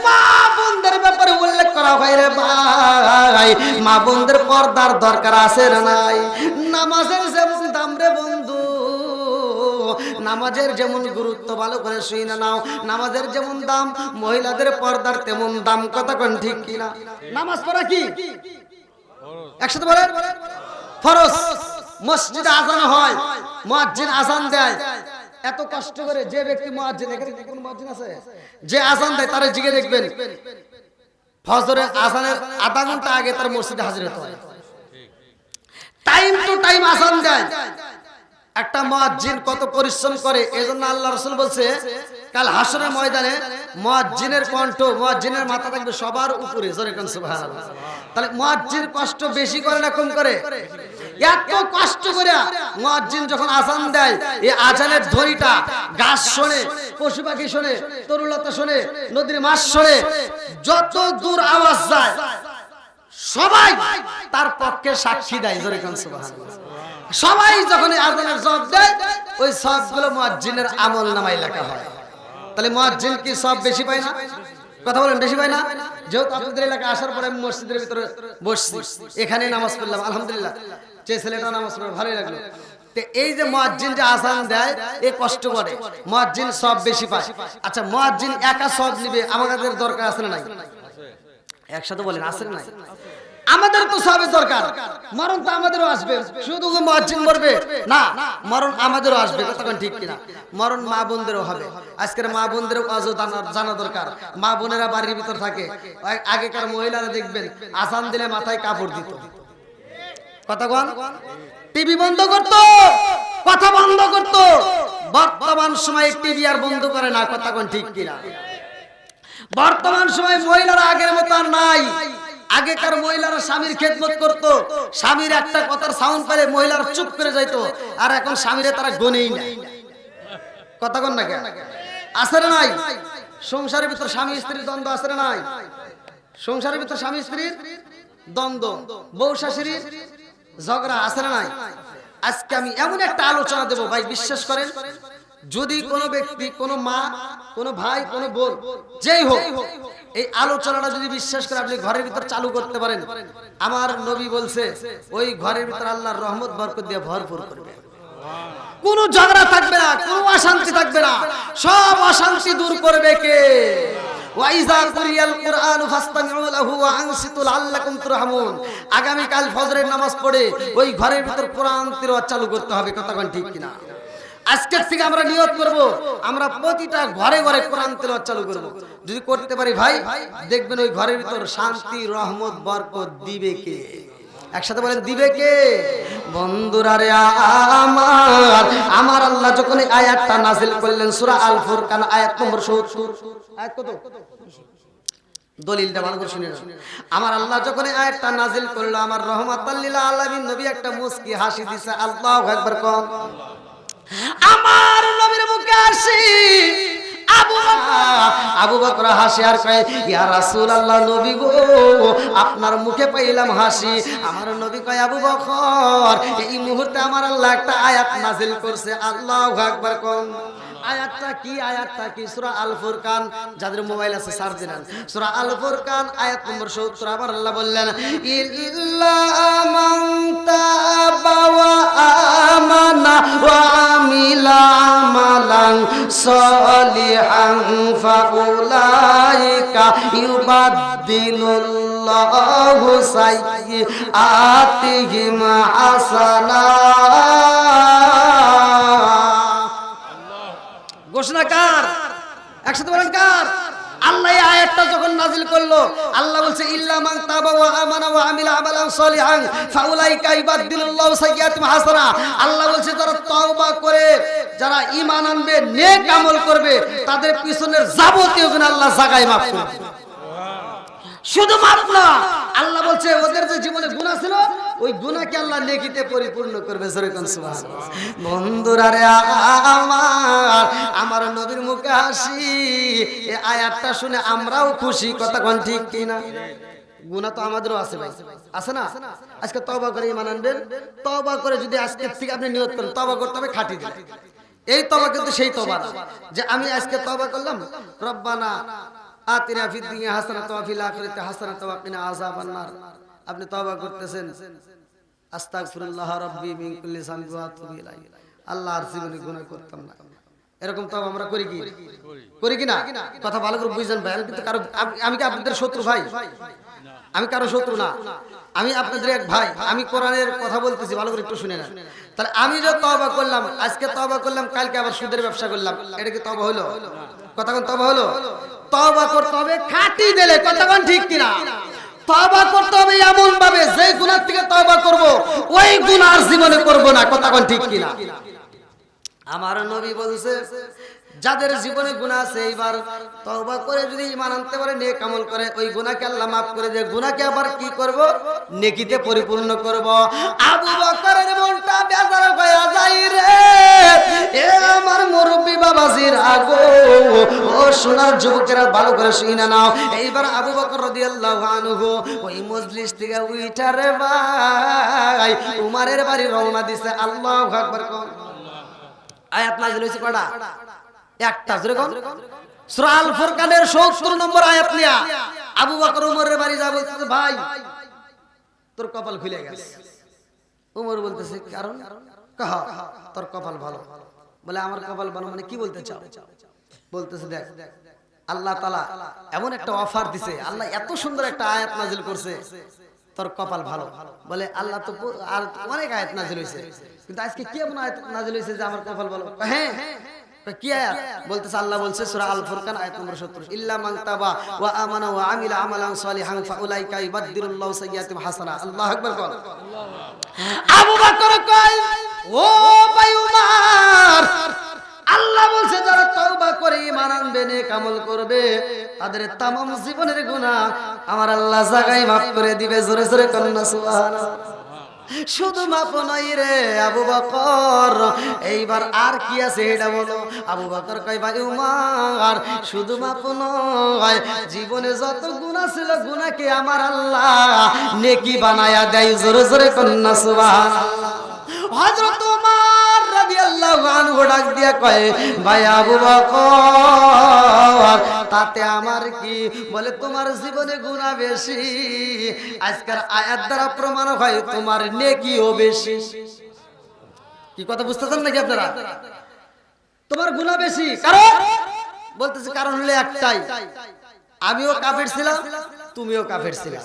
মা বোনদের ব্যাপারে উল্লেখ করা হয় রে ভাই, মা বোনদের পর্দার দরকার আছে না নাই? নামাজের যেমন দাম রে বন্ধু, নামাজের যেমন গুরুত্ব, ভালো করে শুনে নাও। নামাজের যেমন দাম, মহিলাদের পর্দার তেমন দাম। কতক্ষণ ঠিক কিনা? নামাজ পড়া কি একসাথে বলেন? ফরজ। মসজিদে আজান হয়, মুয়াজ্জিন আজান দেয়, এত কষ্ট করে যে ব্যক্তি মুয়াজ্জিন, এখানে কোন মুয়াজ্জিন আছে যে আজান দেয়, তারে জিগে দেখবেন ফজরের আজানের আধা ঘন্টা আগে তার মসজিদে হাজির হতে হয়। টাইম টু টাইম আজান দেয়। একটা মুয়াজ্জিন কত পরিশ্রম করে। এজন্য আল্লাহ রাসূল বলছে কাল হাসরের ময়দানে মুয়াজ্জিনের কণ্ঠ, মুয়াজ্জিনের মাথা থাকবে সবার উপরে। জোরে কোন সুবহানাল্লাহ। তাহলে মুয়াজ্জিন কষ্ট বেশি করে না কম করে? এত কষ্ট করে মুয়াজ্জিন যখন আজান দেয়, এই আজানের ধ্বনিটা গাছ শোনে, পশু পাখি শোনে, তরুলতা শোনে, নদীর মাছ শোনে, যত দূর আওয়াজ যায় সবাই তার পক্ষে সাক্ষী দেয়। জোরে কোন সুবহানাল্লাহ। সবাই যখন আজানের জবাব দেয়, ওই সবগুলো মুয়াজ্জিনের আমলনামায় লেখা হয়। তাহলে মুয়াজ্জিন কি সব বেশি পায় না? কথা বলেন, বেশি পায় না? যেহেতু আপনাদের এলাকায় আসার পরে আমি মসজিদের ভিতরে বসছি, এখানে নামাজ পড়লাম, আলহামদুলিল্লাহ, যে ছেলেটা নামাজ পড়ে ভালোই লাগলো। এই যে মুয়াজ্জিন যে আজান দেয়, এ কষ্ট করে, মুয়াজ্জিন সব বেশি পায়। আচ্ছা, মুয়াজ্জিন একা সব নিবে, আমাদের দরকার আছে না নাই? একসাথে বলেন, আছে না নাই? আমাদের তো সবের দরকার। মরণ তো আমাদেরও আসবে, শুধু মুয়াজ্জিন মরবে না, মরণ আমাদেরও আসবে। কতক্ষণ ঠিক কিনা? মরণ মা বোনদেরও হবে। আজকের মা বোনদেরও আজও জানা দরকার। মা বোনেরা বাড়ির ভিতর থাকে, আগেকার মহিলারা দেখবেন আজান দিলে মাথায় কাপড় দিত। কতক্ষণ? টিভি বন্ধ করত, কথা বন্ধ করত। বর্তমান সময়ে টিভি আর বন্ধ করে না। কতক্ষণ ঠিক কিনা? বর্তমান সময়ে মহিলারা আগের মতো আর নাই। আগেকার মহিলারা স্বামীর খেদমত করত, স্বামীর একটা কথার সাউন্ড পেলে মহিলারা চুপ করে যাইত, আর এখন স্বামীরে তারা গনেই না। কতক্ষণ না কেন? আছে না নাই? সংসারের ভিতর স্বামী স্ত্রীর দ্বন্দ্ব আছে না নাই? সংসারের ভিতর স্বামী স্ত্রীর দ্বন্দ্ব, বউ শাশুড়ির ঝগড়া আছে না নাই? আজকে আমি এমন একটা আলোচনা দেব ভাই, বিশ্বাস করেন, যদি কোনো ব্যক্তি, কোনো মা, কোনো ভাই, কোনো বোন, যেই হোক, এই আলোচনাটা যদি বিশ্বাস করে আপনি ঘরের ভিতর চালু করতে পারেন, আমার নবী বলছে ওই ঘরের ভিতর আল্লাহর রহমত বরকত দিয়ে ভরপুর করবে। কোনো ঝগড়া থাকবে না, কোনো অশান্তি থাকবে না, সব অশান্তি দূর করবে কে? ওয়াইজা কুরিয়াল কুরআন ফাসতামিউ লাহু ওয়া আনসিতু লাআল্লাকুম তুরহামুন। আগামী কাল ফজরের নামাজ পড়ে ওই ঘরের ভিতর কোরআন তিলাওয়াত চালু করতে হবে। কতক্ষণ ঠিক কিনা? আজকের থেকে আমরা নিয়ত করব, আমরা প্রতিটা ঘরে ঘরে কোরআন তেলাওয়াত চালু করব। যদি করতে পারি ভাই, দেখবেন ওই ঘরের ভিতর শান্তি, রহমত, বরকত দিবে কে? একসাথে বলেন, দিবে কে? বন্ধুরা রে আমার, আমার আল্লাহ যখন এই আয়াতটা নাযিল করলেন সূরা আল ফুরকান আয়াত নম্বর 70, আয়াত কত? দলিলটা ভালো করে শুনে নাও। আমার আল্লাহ যখন এই আয়াতটা নাযিল করলো, আমার রহমাতাল লিল আলামিন নবী একটা মুস্কি হাসি দিছে। আল্লাহু আকবার কোন। আমার নবীর মুখে হাসি, আবু বকর হাসি আর কয়, ইয়া রাসূলুল্লাহ, নবী গো আপনার মুখে পাইলাম হাসি। আমার নবী কয়, আবু বকর এই মুহূর্তে আমার আল্লাহ একটা আয়াত নাযিল করছে। আল্লাহু আকবার কোন। আয়াতটা কি? আয়াতটা কি? সূরা আল ফুরকান, যাদের মোবাইল আছে সার্চ দিন, সূরা আল ফুরকান আয়াত নম্বর 70। আমার আল্লাহ বললেন, ইল্লা মান তাবা ওয়া আমানা ওয়া আমিলা আমালান সলিহান ফাউলাইকা ইউবাদদিলুল্লাহু সাইয়্যাতিহিম হাসানাত। ঘোষণা কার? একসাথে বলেন কার? আল্লাহ এই আয়াতটা যখন নাযিল করলো, আল্লাহ বলছে ইল্লা মান তাবা ওয়া আমানা ওয়া আমিলা আমালান সলিহান ফাউলাইকা ইবাদদিলুল্লাহু সাইয়্যাতিহিম হাসানা। আল্লাহ বলছে যারা তওবা করে, যারা ঈমান আনবে, নেক আমল করবে, তাদের পিছনের যাবতীয় গুনাহ আল্লাহ জায়গায় মাফ করবে। শুধু মাফ না, আল্লাহ বলছে ওদের যে জীবনে গুনাহ ছিল, ওই গুনাহকে আল্লাহ নেকিতে পরিপূর্ণ করবে। জোরে কোন সুবহানাল্লাহ। বন্ধুরা রে আমার, আমার নবীর মুখে হাসি, এই আয়াতটা শুনে আমরাও খুশি। কথা কোন ঠিক কি না? গুনাহ তো আমাদেরও আছে ভাই, আছে না? আজকে তওবা করে ঈমান আনবেন, তওবা করে যদি আজকে থেকে আপনি নিয়ত করেন তওবা করতে হবে খাঁটি দিলে, এই তওবা কিন্তু সেই তওবা না যে আমি আজকে তওবা করলাম, রব্বানা আতিনা ফিদ দুনিয়া হাসানাতাও ওয়া ফিল আখিরাতি হাসানাতাও ওয়া কিনা আযাবান নার। আপনি তওবা করতেছেন, আস্তাগফিরুল্লাহ রাব্বি মিন কুল্লি যামবি ওয়া আতুবু ইলাইহি, আল্লাহ আর জীবনে গুনাহ করতাম না। এরকম তওবা আমরা করি কি? করি কি না? কথা ভালো করে বুঝেন ভাই। আমি কিন্তু কারো, আমি কি আপনাদের শত্রু ভাই? আমি কারো শত্রু না, আমি আপনাদের এক ভাই। আমি কোরআনের কথা বলতেছি, ভালো করে একটু শুনে না। তাহলে আমি যে তওবা করলাম, আজকে তওবা করলাম, কালকে আবার সুদের ব্যবসা করলাম, এটা কি তওবা হলো? কথা কোন তওবা হলো? তওবা করতে হবে খাঁটি দিলে। কথা কোন ঠিক কি না? তওবা করতে হবে এমন ভাবে যে গুনাহ থেকে তওবা করব, ওই গুনাহ আর জীবনে করব না। কথা কোন ঠিক কি না? আমার নবী বলছে যাদের জীবনে গুনাহ আছে, এইবার তওবা করে যদি ঈমান আনতে পারে, নেক আমল করে, ওই গুনাহকে আল্লাহ maaf করে দেয়। গুনাহকে আবার কি করব? নেকিতে পরিপূর্ণ করব। আবু বকরের মনটা বেজার হয়ে যায় রে, এ আমার মুরব্বি বাবাজির আগো, ও সোনার যুবকেরা ভালো করে শুনে নাও। এইবার আবু বকর রাদিয়াল্লাহু আনহু ওই মজলিস থেকে উইঠা রে ভাই উমারের বাড়ি রওনা দিছে। আল্লাহু আকবার কোন। আয়াত নাযিল হইছে কয়টা? একটা। জোরে কোন। সূরা আল ফুরকানের ৭০ নম্বর আয়াত নিয়া আবু বকর উমরের বাড়ি যা বলতেছে, ভাই তোর কপাল খুলে গেছে। উমর বলতেছে কারণ? কহ তোর কপাল ভালো। বলে আমার কপাল ভালো মানে কি বলতে চাও? বলতেছে দেখ, আল্লাহ তাআলা এমন একটা অফার দিছে, আল্লাহ এত সুন্দর একটা আয়াত নাযিল করছে, তোর কপাল ভালো। বলে আল্লাহ তো আর অনেক আয়াত নাযিল হইছে, কিন্তু আজকে কি এমন আয়াত নাযিল হইছে যে আমার কপাল ভালো? হ্যাঁ। কি আয়াত? বলতেছে আল্লাহ বলছে সূরা আল ফুরকান আয়াত নম্বর ৭০, ইল্লা মান তাবা ওয়া আমানা ওয়া আমিলা আমালান সলিহান ফাউলাইকা ইবাদদিলুল্লাহু সাইয়্যাতিহিম হাসানা। আল্লাহু আকবার বল। আবু বকর কয়, ও ভাই উমর, আল্লাহ বলছে যারা তওবা করে ঈমান আনবে, নেক আমল করবে, তাদের तमाम জীবনের গুনাহ আমার আল্লাহ জায়গায় maaf করে দিবে। জোরে জোরে কন্না সুবহানাল্লাহ। শুধু মাফ নাই রে আবু বকর, এইবার আর কি আছে এটা বলো। আবু বকর কয়, ভাই উমর শুধু মাফ নয়, জীবনে যত গুনাহ ছিল গুনাহকে আমার আল্লাহ নেকি বানায়া দেয়। জোরে জোরে কন্না সুবহানাল্লাহ। হযরত উমর রাদিয়াল্লাহু আনহু ডাক দিয়া কয়, ভাই আবু বকর তাতে আমার কি? বলে তোমার জীবনে গুনাহ বেশি, আজকের আয়াত দ্বারা প্রমাণ হয় তোমার নেকিও বেশি। কি কথা বুঝতেছেন নাকি আপনারা? তোমার গুনাহ বেশি কারণ বলতেছে, কারণ হলো একটাই, আমিও কাফের ছিলাম, তুমিও কাফের ছিলা।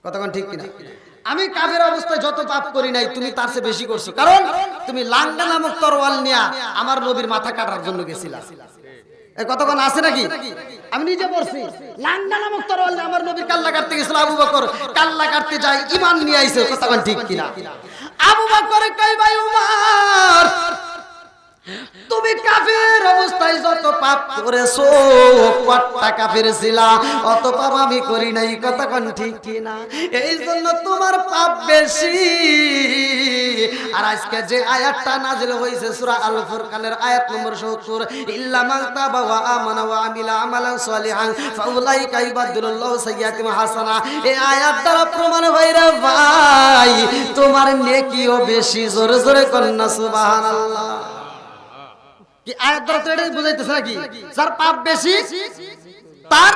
কথা কোন ঠিক কিনা? আমি কাফের অবস্থায় যত পাপ করি নাই তুমি তার চেয়ে বেশি করছো, কারণ তুমি লাঙ্গা নামক তরোয়াল নিয়ে আমার নবীর মাথা কাটার জন্য গেছিলা। এই কতক্ষণ আছে নাকি? আমি নিজে পড়ছি, লাঙ্গা নামক তরোয়াল নিয়ে আমার নবীর কাল্লা কাটতে গেছিল আবু বকর, কাল্লা কাটতে যায় ঈমান নিয়ে আইছে। কতক্ষণ ঠিক কিনা? আবু বকর কই ভাই উমর, তুমি কাফের অবস্থায় যত পাপ করেছো, কতটা কাফের ছিলা, অত পাপ আমি করি নাই। কতক্ষণ ঠিক কিনা? এই জন্য তোমার পাপ বেশি। আর আজকে যে আয়াতটা নাযিল হয়েছে সূরা আল ফুরকানের আয়াত নম্বর ৭০, ইল্লা মান তাবা ওয়া আমানা ওয়া আমিলা আমালান সলিহান ফাউলাইকা ইউবাদদিলুল্লাহু সাইয়্যাতিহিম হাসানা। এই আয়াত দ্বারা প্রমাণ হইরে ভাই তোমার নেকিও বেশি। জোরে জোরে কন্না সুবহানাল্লাহ। কি আয়াত দ্বারা তো এটাই বুঝাইতেছে নাকি যার পাপ বেশি তার।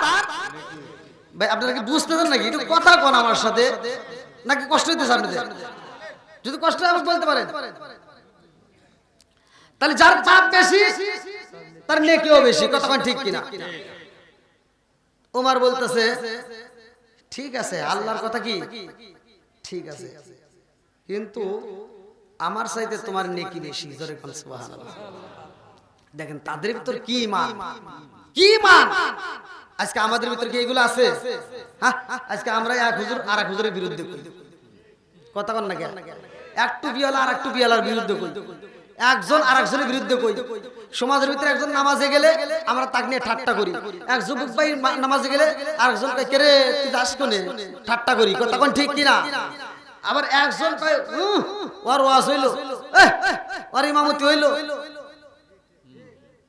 ভাই আপনারা কি বুঝতেছেন নাকি? একটু কথা কোন আমার সাথে, নাকি কষ্ট হইতেছে আপনাদের? যদি কষ্ট হয় আমাকে বলতে পারেন। তাহলে যার পাপ বেশি তার নেকিও বেশি। কতক্ষণ ঠিক কিনা? ওমর বলতেছে ঠিক আছে, আল্লাহর কথা কি ঠিক আছে, কিন্তু আমার চাইতে তোমার নেকি বেশি। জোরে কোন সুবহানাল্লাহ। দেখেন তাদের ভিতর কি ঈমান, কি ঈমান। আজকে আমাদের ভিতর কি এগুলো আছে? হ্যাঁ, আজকে আমরা এক হুজুর আর এক হুজুরের বিরুদ্ধে কই, কথা কন না কেন? একটু বিয়ালা আর একটু বিয়ালার বিরুদ্ধে কই, একজন আর একজনের বিরুদ্ধে কই। সমাজের ভিতরে একজন নামাজে গেলে আমরা তাকে নিয়ে ঠাট্টা করি, এক যুবক ভাই নামাজে গেলে আরেকজন কয় কে রে তুই যাস কোনে, ঠাট্টা করি। কথা কন ঠিক কিনা? আবার একজন কয় ওর ওয়াজ হইলো, ওর ইমামতি হইলো।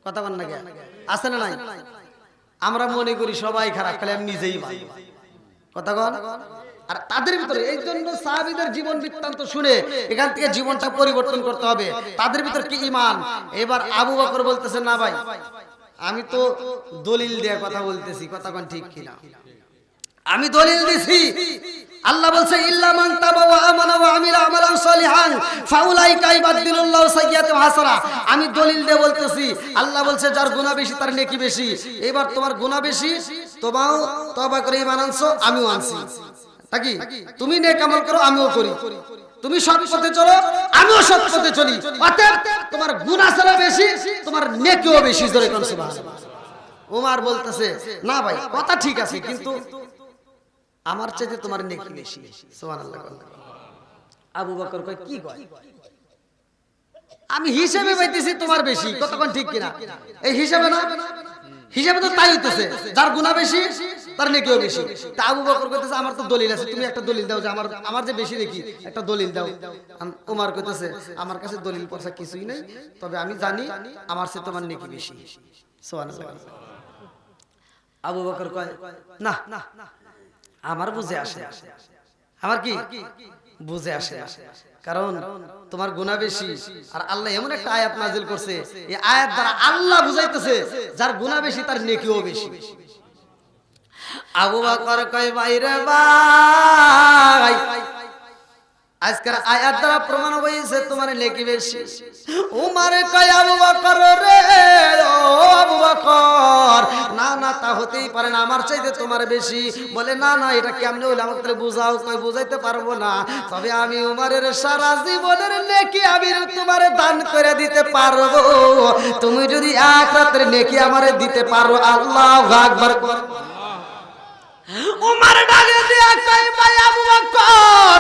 কথা বল না কেন? আছে না নাই? আমরা মনে করি সবাই খারাপ, খালি আমি নিজেই ভালো। কথা বল। আর তাদের ভিতরে এই জন্য সাহাবীদের জীবন বৃত্তান্ত শুনে এখান থেকে জীবনটা পরিবর্তন করতে হবে। তাদের ভিতর কি ঈমান। এবার আবু বকর বলতেছে না ভাই আমি তো দলিল দিয়ে কথা বলতেছি। কথা কোন ঠিক কিনা? আমি দলিল দিছি। আল্লাহ বলছে ইল্লা মান তাবা ওয়া আমানা ওয়া আমিলা আমালান সলিহান ফাউলাইকা ইউবাদদিলুল্লাহু সাইয়্যাতিহিম হাসানা। আমি দলিল দিয়ে বলতেছি, আল্লাহ বলছে যার গুনাহ বেশি তার নেকি বেশি। এবার তোমার গুনাহ বেশি, তোমরাও তওবা করে ঈমান আনছো, আমিও আনছি নাকি? তুমি নেক আমল করো, আমিও করি। তুমি সৎ পথে চলো, আমিও সৎ পথে চলি। অতএব তোমার গুনাহ ছাড়া বেশি, তোমার নেকিও বেশি। জোরে কোন সুবহানাল্লাহ। ওমর বলতেছে না ভাই কথা ঠিক আছে, কিন্তু আমার চাইতে তোমার নেকি বেশি। সুবহানাল্লাহ। আবু বকর কয় কি কয়? আমি হিসাবে পাইতেছি তোমার বেশি। কতক্ষণ ঠিক কিনা? এই হিসাবে না, হিসাবে তো তাই হইতেছে, যার গুনাহ বেশি তার নেকিও বেশি। তা আবু বকর কইতেছে আমার তো দলিল আছে, তুমি একটা দলিল দাও যে আমার যে বেশি দেখি, একটা দলিল দাও। ওমর কইতেছে আমার কাছে দলিল পড়া কিছুই নাই, তবে আমি জানি আমার চেয়ে তোমার নেকি বেশি। সুবহানাল্লাহ। আবু বকর কয় না আমার বুঝে আসে, আমার কি বুঝে আসে না, কারণ তোমার গুনাহ বেশি। আর আল্লাহ এমন একটা আয়াত নাযিল করছে, এই আয়াত দ্বারা আল্লাহ বুঝাইতেছে যার গুনাহ বেশি তার নেকিও বেশি। আবু বকর কয় ভাই রে ভাই আজকের আয়াত দ্বারা প্রমাণ হইছে তোমার নেকি বেশি। উমর কয় আবু বকর রে ও আবু বকর না না তা হতেই পারে না, আমার চাইতে তোমার বেশি। বলে না না এটা কেমনে হইলো আমাকে বুঝাও। কই বুঝাইতে পারবো না, তবে আমি উমরের সারা জীবনের নেকি আমি তোমারে দান করে দিতে পারবো। তুমি যদি এক রাতের নেকি আমারে দিতে পারো, আল্লাহু আকবার। উমর ডাকে দিয়া কই ভাই আবু বকর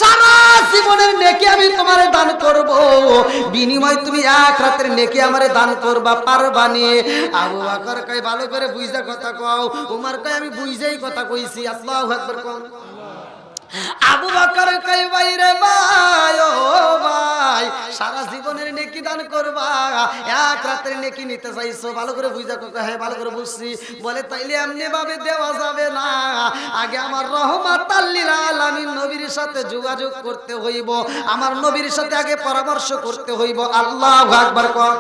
সারা জীবনের নেকি আমি তোমারে দান করব, বিনিময় তুমি এক রাতের নেকি আমারে দান করবা, পারবা নি? আবু বকর কই ভালো করে বুঝা কথা কও। উমর কই আমি বুঝাই কথা কইছি। আল্লাহু আকবার কোন। আবু বকর কই ভাই রে ভাই ও ভাই সারা জীবনের নেকি দান করবা, এক রাতের নেকি নিতে চাইছো, ভালো করে বুঝা কথা। হ্যাঁ ভালো করে বুঝছি। বলে তাইলে এমনি ভাবে দেওয়া যাবে না, আগে আমার রহমাতাল লিল আলামিন নবীর সাথে যোগাযোগ করতে হইব, আমার নবীর সাথে আগে পরামর্শ করতে হইব। আল্লাহু আকবার কোন।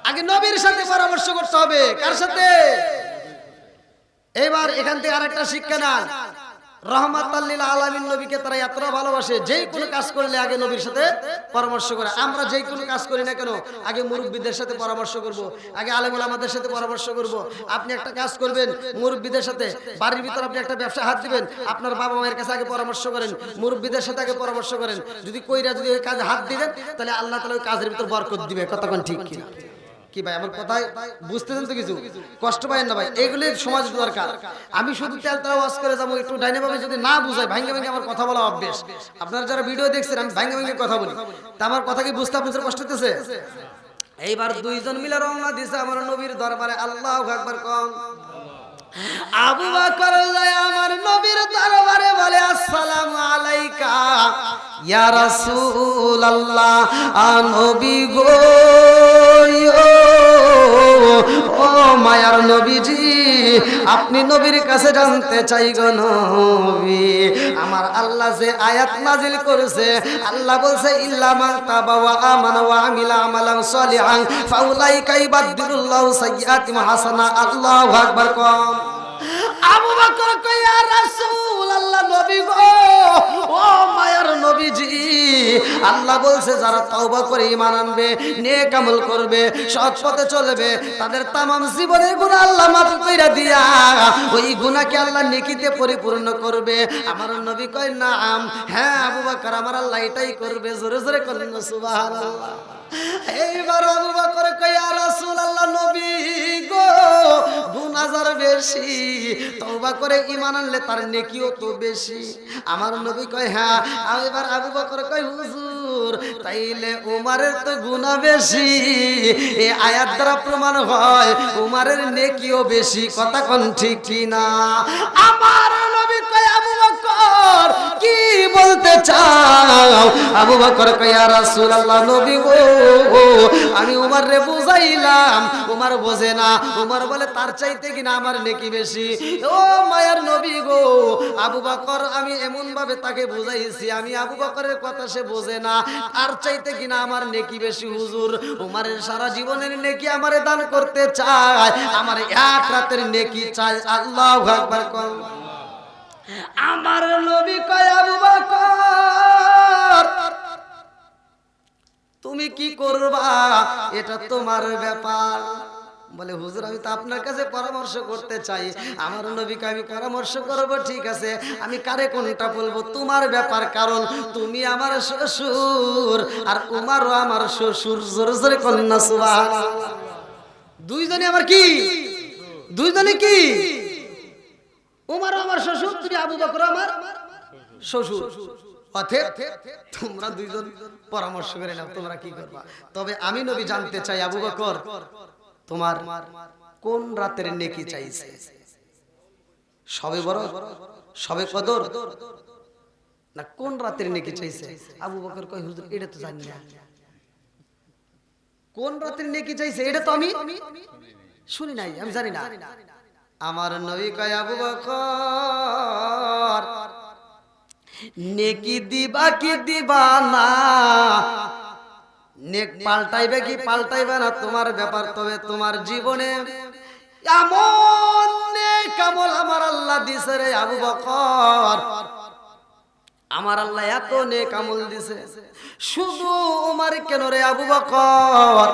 আগে নবীর সাথে পরামর্শ করতে হবে। কার সাথে? এবার এখান থেকে আরেকটা শিক্ষা না, রহমাতাল লিল আলামিন নবীকে তারা এতটা ভালোবাসে, যেই কোনো কাজ করলে আগে নবীর সাথে পরামর্শ করে। আমরা যেই কোনো কাজ করি না কেন আগে মুরব্বীদের সাথে পরামর্শ করব, আগে আলেম ওলামাদের সাথে পরামর্শ করব। আপনি একটা কাজ করবেন মুরব্বীদের সাথে, বাড়ির ভিতর আপনি একটা ব্যবসা হাত দিবেন, আপনার বাবা মায়ের কাছে আগে পরামর্শ করেন, মুরব্বীদের সাথে আগে পরামর্শ করেন। যদি কইরা যদি ওই কাজে হাত দিবেন তাহলে আল্লাহ তাআলা ওই কাজের ভিতর বরকত দিবে। কতক্ষণ ঠিক কি কি ভাই? আমার কথাই বুঝতেছেন তো? কিছু কষ্ট পাইেন না ভাই, এগুলি সমাজ দরকার। আমি শুধু তেলতা ওয়াজ করে যাবো, একটু ডাইনে ভাবে যদি না বুঝাই, ভাঙ্গে ভাঙ্গে আমার কথা বলা অভ্যেস। আপনারা যারা ভিডিও দেখছেন আমি ভাঙ্গে ভাঙ্গে কথা বলি, তা আমার কথা কি বুঝতে আপনাদের কষ্ট হতেছে? এইবার দুইজন মিলে রওনা দিছে আমার নবীর দরবারে। আল্লাহু আকবার কম। আবু বকর যায় আমার নবীর দরবারে, বলে আসসালামু আলাইকা ইয়া রাসূলুল্লাহ। নবী গো, ও মায়ার নবীজি, আপনি নবীর কাছে জানতে চাই গো নবী, আমার আল্লাহ যে আয়াত নাজিল করেছে, আল্লাহ বলছে ইল্লা মান তাবা ওয়া আমানা ওয়া আমিলা আমালান সালিহান ফাউলাইকা ইবাদদিলুল্লাহু সাইয়্যাতিহিম হাসানা। আল্লাহু আকবার কম। আবু বকর কয় ইয়া রাসূলুল্লাহ, নবী গো, ও মায়ার নবীজি, আল্লাহ বলছে যারা তওবা করে ঈমান আনবে, নেক আমল করবে, সৎ পথে চলবে, তাদের तमाम জীবনের গুনাহ আল্লাহ মাফ কইরা দিয়া ওই গুনাহকে আল্লাহ নেকিতে পরিপূর্ণ করবে। আমার নবী কয় নাম, হ্যাঁ আবু বকর, আমার আল্লাহ এটাই করবে। জোরে জোরে বলেন সুবহানাল্লাহ। এইবার আবু বকর কয় ইয়া রাসূলুল্লাহ, নবী গো, গুনাহ যার বেশি তওবা করে ঈমান আনলে তার নেকিও তো বেশি। আমার নবী কয় হ্যাঁ। এবার আবু বকর কয় হুজুর, তাইলে উমারের তো গুনাহ বেশি, এই আয়াত দ্বারা প্রমাণ হয় উমারের নেকিও বেশি। কথা কোন ঠিক কি না? আমার নবী কয় আবু বকর কি বলতে চাও? আবু বকর কয় ইয়া রাসূলুল্লাহ, নবী গো, আমি উমার রে বুঝাইলাম, উমার বোঝে না। উমার বলে তার চাইতে কিনা আমার নেকি বেশি। ও মায়ার নবী গো, আবু বকর আমি এমন ভাবে তাকে বুঝাইছি, আমি আবু বকরের কথা সে বোঝে না, আর চাইতে কিনা আমার নেকি বেশি। হুজুর, উমারের সারা জীবনের নেকি আমারে দান করতে চায়, আমার এক রাতের নেকি চাই। আল্লাহু আকবার কও। আমার নবী কয় আবু বকর তুমি কি করবা, এটা তোমার ব্যাপার। বলে হুজুর, আমি তো আপনার কাছে পরামর্শ করতে চাই। আমার নবীকে আমি পরামর্শ করব, ঠিক আছে, আমি কারে কোনটা বলবো তোমার ব্যাপার, কারণ তুমি আমার শ্বশুর আর উমারও আমার শ্বশুর। জোরে জোরে কন্যা সুবহানাল্লাহ। দুইজনে আমার কি? দুইজনে কি? উমারও আমার শ্বশুর, তুমি আবু বকর আমার শ্বশুর। অতএব তোমরা দুইজন পরামর্শ করে নাও তোমরা কি করবা। তবে আমি নবী জানতে চাই আবু বকর, তোমার কোন রাতের নেকি চাইছে? সবে বরাত, সবে কদর, না কোন রাতের নেকি চাইছে? আবু বকর কয় হুজুর এটা তো জানি না। কোন রাতের নেকি চাইছে এটা তো আমি শুনি নাই, আমি জানি না। আমার নবী কয় আবু বকর নেকি দিবা কি দিবা না, নেক পাল্টাইবে কি পাল্টাইবে না তোমার ব্যাপার। তবে তোমার জীবনে এমন নেক আমল আমার আল্লাহ দিছে রে আবু বকর, আমার আল্লাহ এত নেক আমল দিছে। শুধু উমার কেন রে আবু বকর,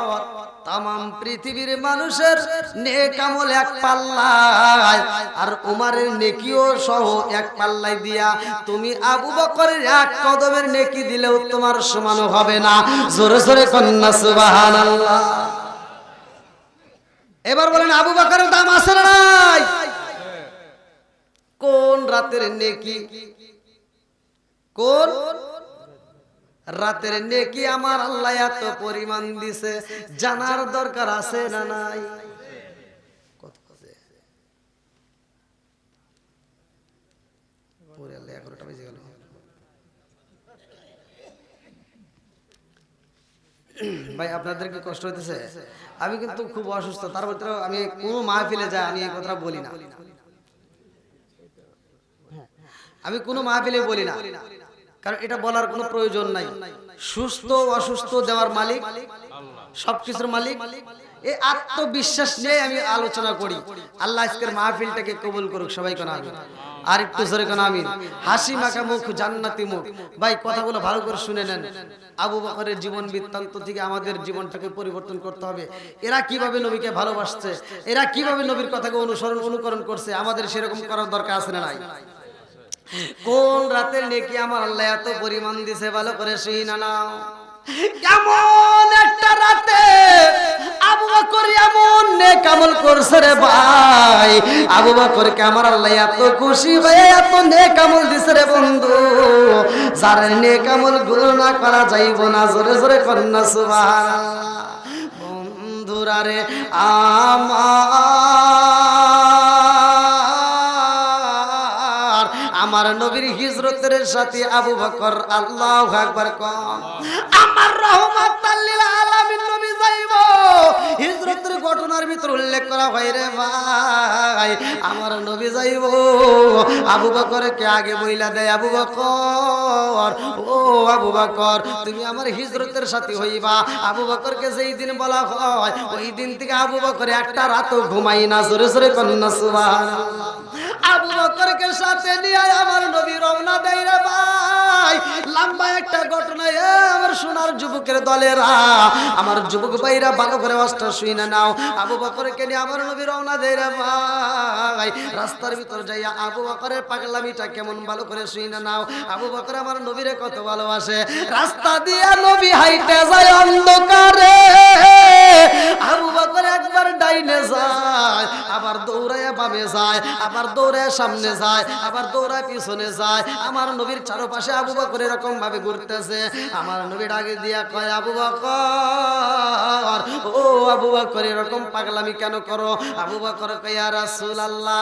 তাম পৃথিবীর মানুষের নেক আমল এক পাল্লায়, আর উমারের নেকিও সহ এক পাল্লায় দিয়া তুমি আবু বকরের এক কদমের নেকি দিলেও তোমার সমান হবে না। জোরে জোরে কন্যা সুবহানাল্লাহ। এবার বলেন আবু বকরের দাম আছে না নাই? কোন রাতের নেকি, কোন রাতের নেকি আমার আল্লাহ এত পরিমাণ দিছে, জানার দরকার আছে না নাই? কত বাজে? 11টা বেজে গেল। ভাই আপনাদের কি কষ্ট হইতেছে? আমি কিন্তু খুব অসুস্থ, তার ভিতরে আমি কোনো মাহফিলে যাই আমি এই কথা বলি না, আমি কোনো মাহফিলে বলি না, কারণ এটা বলার কোনো প্রয়োজন নাই। সুস্থ অসুস্থ দেওয়ার মালিক, সবকিছুর মালিক। এই আত্মবিশ্বাস নিয়ে আমি আলোচনা করি। আল্লাহ আজকের মাহফিলটাকে কবুল করুক, সবাই কোন আমিন। আর একটু জোরে কোন আমিন। হাসি মাখা মুখ, জান্নাতি মুখ। ভাই কথাগুলো ভালো করে শুনে নেন। আবু বকরের জীবন বৃত্তান্ত থেকে আমাদের জীবনটাকে পরিবর্তন করতে হবে। এরা কিভাবে নবীকে ভালোবাসছে, এরা কিভাবে নবীর কথাকে অনুকরণ করছে, আমাদের সেরকম করার দরকার আছে না নাই? কোন রাতের নেকি আমার আল্লাহ এত পরিমাণ দিছে, ভালো করে শুই না নাও। কেমন একটা রাতে আবু বকর এমন নেক আমল করছে রে ভাই, আবু বকরকে আমার আল্লাহ এত খুশি ভাই, এত নেক আমল দিছে রে বন্ধু, যার নেক আমল গুলো না করা যাইব না। জোরে জোরে কন্যা সুবহানাল্লাহ। বন্ধুরা রে আমার নবীর হিজরতের সাথে আবু বকর, আল্লাহু আকবার কম। আমার রহমাতাল লিল আলামিন নবী যাইব, হিজরতের ঘটনার ভিতর উল্লেখ করা হয় রে ভাই, আমার নবী যাইব। আবু বকরকে আগে বইলা দেয়, আবু বকর, ও আবু বকর তুমি আমার হিজরতের সাথে হইবা। আবু বকরকে যেই দিন বলা হয় ওই দিন থেকে আবু বকর একটা রাতও ঘুমাই না। জোরে জোরে কন্যা সুবহানাল্লাহ। আবু বকরকে সাথে নিয়ে আমার নবী রওনা দেয় রে ভাই। লম্বা একটা ঘটনা, আমার সোনার যুবকের দলেরা, আমার যুবক ভাইরা ভালো করে ওয়াজটা শুনে নাও। আবু বকরকে নিয়ে আমার নবী রওনা দেয় রে ভাই। রাস্তার ভিতর যাইয়া আবু বকরের পাগলামিটা কেমন ভালো করে শুনে নাও। আবু বকর আমার নবীরে কত ভালোবাসে। রাস্তা দিয়ে নবী হাইটে যায় অন্ধকারে, আবু বকর একবার ডাইনে যায়, আবার দৌড়ায় বামে যায়, আবার দৌড়ায় সামনে যায়, আবার দৌড়ায় পিছনে যায়। আমার নবীর চারপাশে আবু বকর এরকম ভাবে ঘুরতেছে। আমার নবী ডাকে দিয়া কয়, আবু বকর, ও আবু বকর এরকম পাগলামি কেন করো? আবু বকর কয়, ইয়া রাসূলুল্লাহ,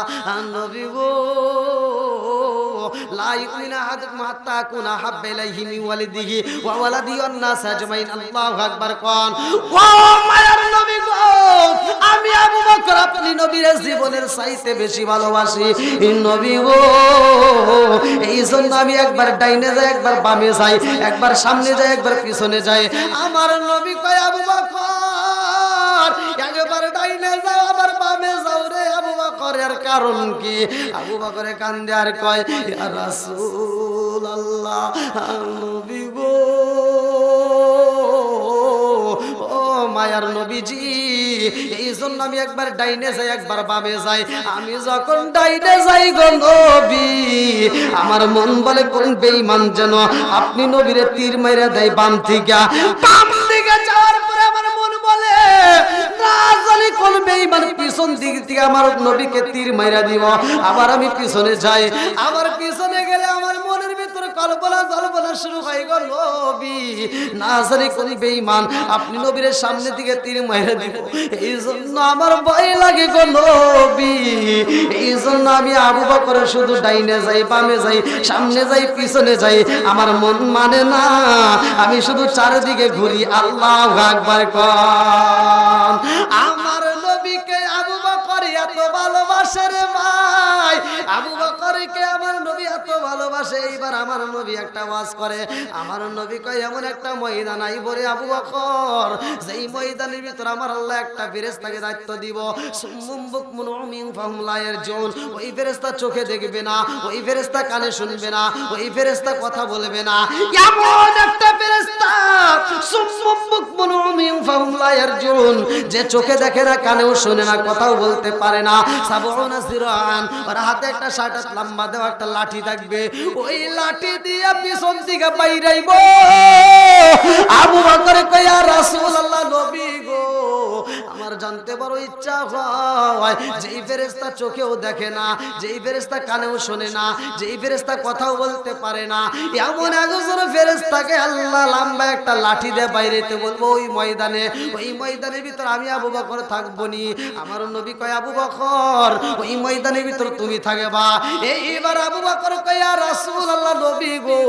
নবী গো, লা ইউমিনু আহাদুকুম হাত্তা আকুনা হাব্বা ইলাইহি মিন ওয়ালিদিহি ওয়া ওয়ালাদিহি ওয়ান নাস আজমাইন। আল্লাহু আকবার কোন। ও মায়ার নবী গো, আমি আবু বকর আপনি নবীর জীবনের চাইতে বেশি ভালোবাসি নবী গো, এই জন্য আমি একবার ডাইনে যাই, একবার বামে যাই, একবার সামনে যাই, একবার পিছনে যাই। আমার নবী কয়, আবু বকর একবার ডাইনে যাও, আবার বামে যাও রে আবু বকর, এর কারণ কি? আবু বকরে কান্দে আর কয়, ইয়া রাসূলুল্লাহ, নবী গো, ও মায়ার নবীজি, এই জন্য আমি একবার ডাইনে যাই, একবার বামে যাই। আমি যখন ডাইনে যাই গো নবী, আমার মন বলে কোন বেঈমান যেন আপনি নবীরে তীর মাইরা দেয় বাম থেকে। বাম দিকে যাওয়ার পরে আমার মন বলে না জানি কোন বেঈমান পিছন দিক থেকে আমার নবীকে তীর মাইরা দিব। আবার আমি পিছনে যাই, আবার পিছনে গেলে আমার মনের ভিতরে কল্পনা জল্পনা শুরু হয় গো নবী, না জানি কোন বেঈমান আপনি নবীর সামনে দিকে তীর মাইরা দিব। এই জন্য আমার ভয় লাগে গো নবী, এই জন্য আমি আবু বকর শুধু ডাইনে যাই, বামে যাই, সামনে যাই, পিছনে যাই, আমার মন মানে না, আমি শুধু চারিদিকে ঘুরি। আল্লাহু আকবার কোন। আমার নবীকে আবু বকর এত ভালোবাসে রে ভাই, আবু বকরকে আমার নবী এত ভালোবাসে। এইবার আমার নবী একটা ওয়াজ করে, আমার নবী কয়, এমন একটা ময়দান আইব রে আবু বকর, যেই ময়দানের ভিতর আমার আল্লাহ একটা ফেরেশতাকে দায়িত্ব দিব, সুম্মুম বুকমুন উমিয়ুন ফাহুম লা ইয়ারজুন। ওই ফেরেশতা চোখে দেখবে না, ওই ফেরেশতা কানে শুনবে না, ওই ফেরেশতা কথা বলবে না। এমন একটা ফেরেশতা সুম্মুম বুকমুন উমিয়ুন ফাহুম লা ইয়ারজুন, যে চোখে দেখে না, কানেও শুনে না, কথাও বলতে পারে না। সাবউনা জিরান, আর হাতে একটা ষাট হাত লম্বা দেওয়া একটা লাঠি থাকবে, ওই লাঠি দিয়ে পিছন দিকে বাইরাইব। আবু বকর কয়, ইয়া রাসূলুল্লাহ, নবী গো, আমার জানতে বড় ইচ্ছা হয়, যেই ফেরেশতা চোখেও দেখে না, যেই ফেরেশতা কানেও শোনে না, যেই ফেরেশতা কথাও বলতে পারে না, এমন একজন ফেরেশতাকে আল্লাহ লম্বা একটা লাঠি দিয়ে বাইরেতে বলবো ওই ময়দানে। ওই ময়দানের ভিতর আমি আবু বকর থাকবো নি। আমার নবী কয়, আবু বকর ওই ময়দানের ভিতর তুমি থাকবা। এইবার আবু বকর কয়, ইয়া রাসূলুল্লাহ, নবী গো,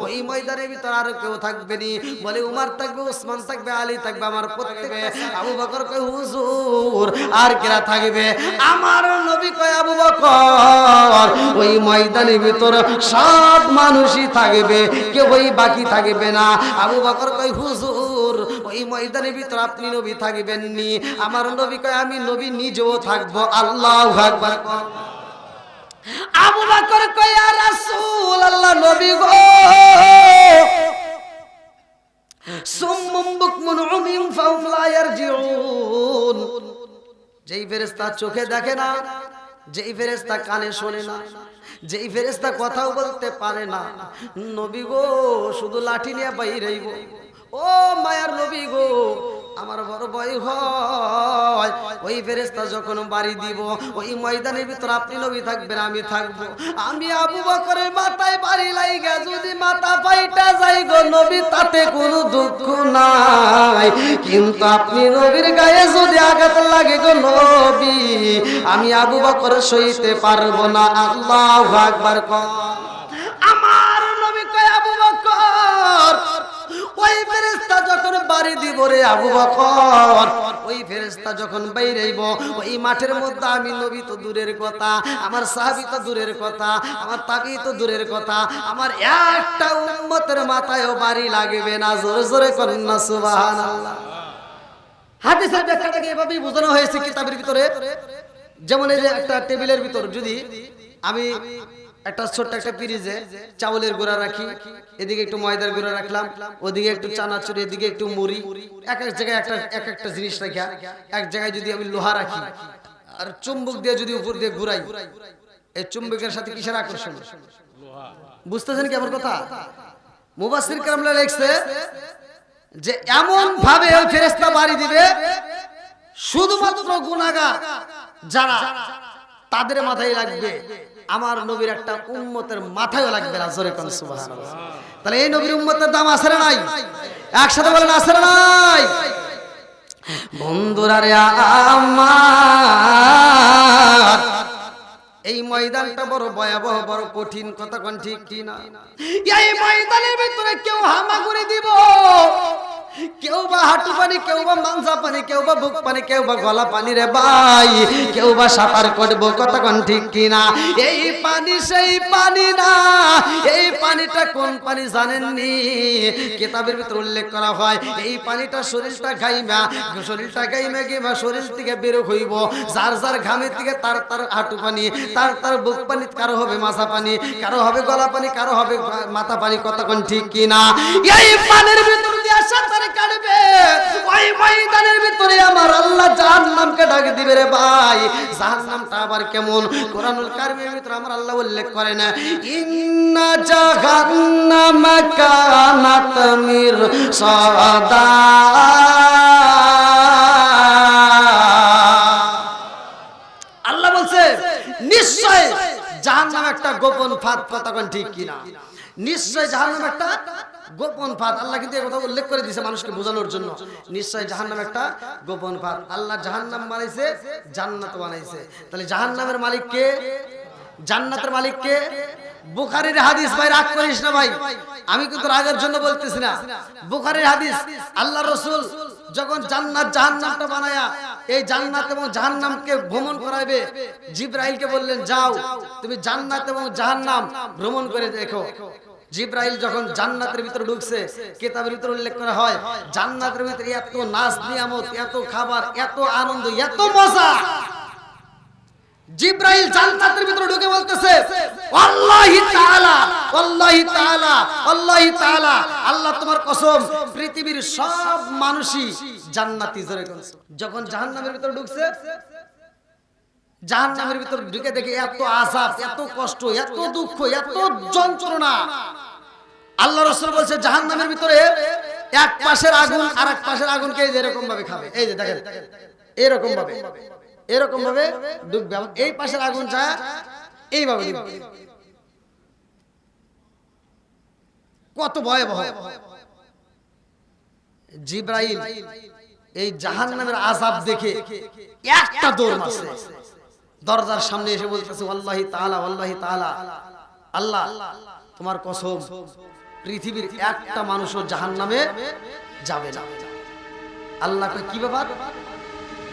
ওই ময়দানের ভিতর আর কেউ থাকবে নি? বলে উমর থাকবে, ওসমান থাকবে, আলী থাকবে, আমার প্রত্যেকে। আবু বকর কয়, হুজুর আর কেরা থাকবে? আমার নবী কয়, আবু বকর ওই ময়দানের ভিতর সব মানুষই থাকবে, কেউ ওই বাকি থাকবে না। আবু বকর কয়, হুজুর ওই ময়দানের ভিতর আপনি নবী থাকবেন নি। আমার নবী কয় আমি নবী নিজেও থাকবো। আল্লাহু আকবার। আবু বকর কয় ইয়া রাসূলুল্লাহ, নবী গো সুম্মুম বুকমুন উমিয়ুম ফাহুম লা ইয়ারজিউন। যেই ফেরেশতা চোখে দেখে না, যেই ফেরেশতা কানে শোনে না, যেই ফেরেশতা কথাও বলতে পারে না, নবী গো শুধু লাঠি নিয়ে বাইরেইব। ও মায়ার নবী গো, আমার বড় ভয় হয় ওই ফেরেশতা যখন বাড়ি দিব ওই ময়দানের ভিতর আপনি নবী থাকবেন, আমি থাকবো। আমি আবু বকরের মাথায় বাড়ি লাইগা যদি মাথা ফাইটা যাই গো নবী, তাতে কোনো দুঃখ নাই, কিন্তু আপনি নবীর গায়ে যদি আঘাত লাগে গো নবী, আমি আবু বকর সইতে পারবো না। আল্লাহু আকবার। আমার নবী কয় আবু বকর, ওই ফেরেশতা যখন বাড়ি দিব রে আবু বকর, ওই ফেরেশতা যখন বাইরেইব ওই মাঠের মধ্যে আমি নবী তো দূরের কথা, আমার সাহাবী তো দূরের কথা, আমার তাবী তো দূরের কথা, আমার একটা উম্মতের মাথায়ও বাড়ি লাগবে না। জোরে জোরে করুন না সুবহানাল্লাহ। হাদিসের ব্যাখ্যাটাকে এভাবেই বোঝানো হয়েছে কিতাবের ভিতরে। যেমন এই যে একটা টেবিলের ভিতর যদি আমি একটা ছোট্ট একটা পিরিজে চাউলের গুঁড়া রাখি, এদিকে একটু ময়দার গুঁড়া রাখলাম, ওদিকে একটু চানাচুর, এদিকে একটু মুড়ি, এক এক জায়গায় একটা জিনিস রাখা, এক জায়গায় যদি আমি লোহা রাখি আর চুম্বক দিয়ে যদি উপর দিয়ে ঘুরাই, এই চুম্বকের সাথে কিসের আকর্ষণ? বুঝতেছেন কি আমার কথা? মুফাসসির কেরামরা লিখছে যে এমন ভাবে ওই ফেরেশতা বাড়ি দিবে শুধুমাত্র গুনাহগার যারা তাদের মাথায় লাগবে, আমার নবীর একটা উম্মতের মাথায়ও লাগবে না। জোরে কোন সুবহানাল্লাহ। তাহলে এই নবীর উম্মতের দাম আছে না নাই? একসাথে বলেন আছে না নাই? বন্ধুরা রে আমার, এই ময়দানটা বড় ভয়াবহ, বড় কঠিন, কথা কোন ঠিক কি না? এই ময়দানের ভিতরে কেউ হামাগুড়ি দিব, কেউ বা হাঁটু পানি, কেউ বা মাংসা পানি, কেউ বা বুক পানি, কেউ বা গলা পানি রে ভাই, কেউ বা সাঁতার করবো, কথা কোন ঠিক কিনা? এই পানি সেই পানি না, এই পানিটা কোন পানি জানেননি? কিতাবের ভিতর উল্লেখ করা হয় এই পানিটা শরীরটা গাইমা গিয়ে শরীর থেকে বের হইব, যার যার ঘামের থেকে তার তার হাঁটু পানি, তার তার বুক পানি, কারো হবে মাথা পানি, কারো হবে গলা পানি, কারো হবে মাথা পানি, কথা কোন ঠিক কিনা? এই পানির ভিতর দিয়ে সাঁতার কাটবে, ওই ময়দানের ভিতরে আমার আল্লাহ জাহান্নামকে ডাক দিবে রে ভাই। জাহান্নামটা আবার কেমন? কোরআনুল কারীমের ভিতরে আমার আল্লাহ উল্লেখ করেন, ইন্না জাহান্নামা কানাত মিরসাদা। আল্লাহ বলছে নিশ্চয় জাহান্নাম একটা গোপন ফাঁদ, কথা কোন ঠিক কিনা? নিশ্চয় জাহান্নাম একটা গোপন ফাঁদ। আল্লাহ কিন্তু এই কথা উল্লেখ করে দিয়েছে মানুষকে বোঝানোর জন্য। নিশ্চয় জাহান্নাম একটা গোপন ফাঁদ। আল্লাহ জাহান্নাম বানাইছে, জান্নাত বানাইছে। তাহলে জাহান্নামের মালিক কে? জান্নাতের মালিক কে? বুখারীর হাদিস। ভাই রাগ করিস না ভাই, আমি কিন্তু রাগের জন্য বলতেছি না। বুখারীর হাদিস, আল্লাহ রাসূল যখন জান্নাত জাহান্নামটা বানায়া এই জান্নাত এবং জাহান্নামকে ভ্রমণ করাইবে, জিবরাইলকে বললেন যাও তুমি জান্নাত এবং জাহান্নাম ভ্রমণ করে দেখো। জিবরাইল যখন জান্নাতের ভিতরে ঢুকছে, কিতাবের ভিতরে উল্লেখ করা হয় জান্নাতের ভিতরে এত নাজ নিয়ামত, এত খাবার, এত আনন্দ, এত মজা। জিবরাইল জান্নাতের ভিতরে ঢুকে বলতেছে আল্লাহি তাআলা, আল্লাহি তাআলা, আল্লাহি তাআলা, আল্লাহ তোমার কসম পৃথিবীর সব মানুষই জান্নাতি। জোরে বলেন। যখন জাহান্নামের ভিতরে ঢুকছে, জাহান্নামের ভিতর ঢুকে দেখে এত আযাব, এত কষ্ট, এত দুঃখ, এত যন্ত্রণা। আল্লাহ রাসূল বলছে জাহান্নামের ভিতরে এক পাশের আগুন আর এক পাশের আগুনকে এরকম ভাবে খাবে। এই যে দেখেন এরকম ভাবে, এরকম ভাবে ডুববে। এই পাশের আগুন যায় এইভাবে ডুববে। কত ভয়াবহ! জিবরাইল এই জাহান্নামের আযাব দেখে একটা দৌড় মারছে, দরজার সামনে এসে বলতেছে আল্লাহি তাআলা, আল্লাহি তাআলা, আল্লাহ তোমার কসম পৃথিবীর একটা মানুষও জাহান্নামে যাবে না। আল্লাহ কয় কি ব্যাপার?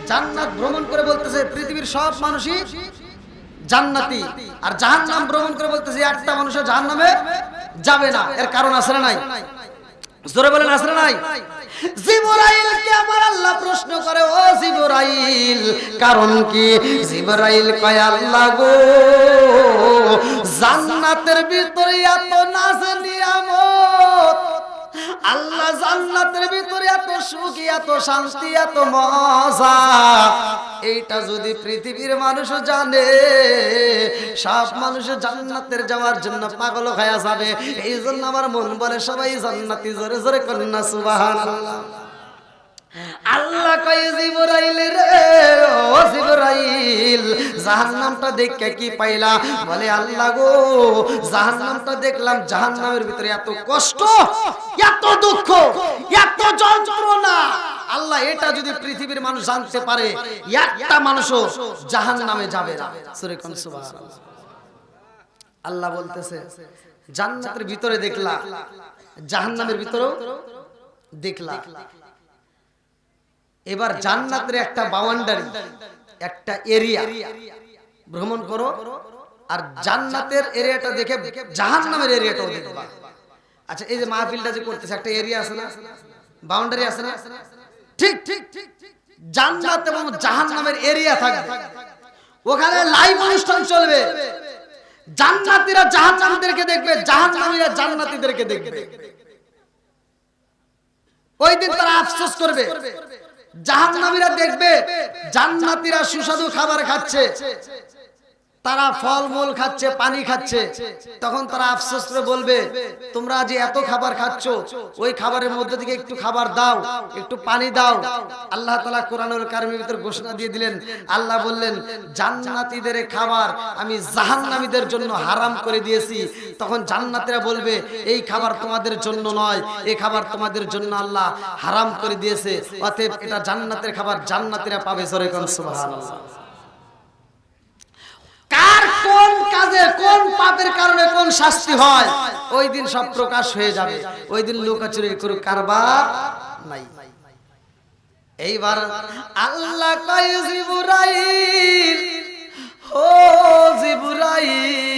জান্নাত ভ্রমণ করে বলতেছে পৃথিবীর সব মানুষই জান্নাতি, আর জাহান্নাম ভ্রমণ করে বলতেছে একটা মানুষও জাহান্নামে যাবে না। এর কারণ আছে না নাই? জোরে বলেন আছে না নাই? জিবরাইলকে আমার আল্লাহ প্রশ্ন করে, ও জিবরাইল কারণ কি? জিবরাইল কয়, আল্লাহ গো জান্নাতের ভিতরে এত নাজ নিয়ামত, আল্লাহ জান্নাতের ভিতরে এত সুখ, এত শান্তি, এত মজা, এইটা যদি পৃথিবীর মানুষ জানে সব মানুষ জান্নাতের যাওয়ার জন্য পাগল হয়ে যাবে। এই জন্য আমার মন বলে সবাই জান্নাতি, জোরে জোরে কন্যা সুবহানাল্লাহ। আল্লাহ কয় জিবরাইল রে, ও জিবরাইল জাহান্নামটা দেখে কি পাইলা? বলে আল্লাহ গো জাহান্নামটা দেখলাম, জাহান্নামের ভিতরে এত কষ্ট, এত দুঃখ, এত যন্ত্রণা। আল্লাহ এটা যদি পৃথিবীর মানুষ জানতে পারে একটা মানুষও জাহান্নামে যাবে না। সূরা কোন সুবহানাল্লাহ। আল্লাহ বলতেছে জান্নাতের ভিতরে দেখলা, জাহান্নামের ভিতরেও দেখলা। এবার জান্নাতের একটা বাউন্ডারি, একটা এরিয়া ভ্রমণ করো, আর জান্নাতের এরিয়াটা দেখে জাহান্নামের এরিয়াটাও দেখবা। আচ্ছা এই যে মাহফিলটা যে করতেছে, একটা এরিয়া আছে না, বাউন্ডারি আছে না? ঠিক ঠিক জান্নাত এবং জাহান্নামের এরিয়া থাকবে, ওখানে লাইভ অনুষ্ঠান চলবে। জান্নাতীরা জাহান্নামীদেরকে দেখবে, জাহান্নামীরা জান্নাতীদেরকে দেখবে। ওই দিন তারা আফসোস করবে। জাহান্নামীরা দেখবে জান্নাতীরা সুস্বাদু খাবার খাচ্ছে, তারা ফলমূল খাচ্ছে, পানি খাচ্ছে, তখন তারা আফসোস করে বলবে তোমরা যে এত খাবার খাচ্ছ, ওই খাবারের মধ্যে থেকে একটু খাবার দাও, একটু পানি দাও। আল্লাহ তাআলা কোরআনুল কারীমের ভিতর ঘোষণা দিয়ে দিলেন, আল্লাহ বললেন জান্নাতীদের খাবার আমি জাহান্নামীদের জন্য হারাম করে দিয়েছি। তখন জান্নাতীরা বলবে এই খাবার তোমাদের জন্য নয়, এই খাবার তোমাদের জন্য আল্লাহ হারাম করে দিয়েছে, অতএব এটা জান্নাতের খাবার, জান্নাতীরা পাবে। জোরে কোন সুবহানাল্লাহ। কার কোন কাজে কোন পাপের কারণে কোন শাস্তি হয় ওই দিন সব প্রকাশ হয়ে যাবে। ওই দিন লুকাচুরি করে কারবার নাই। এইবার আল্লাহ কয় জিবরাইল, ও জিবরাইল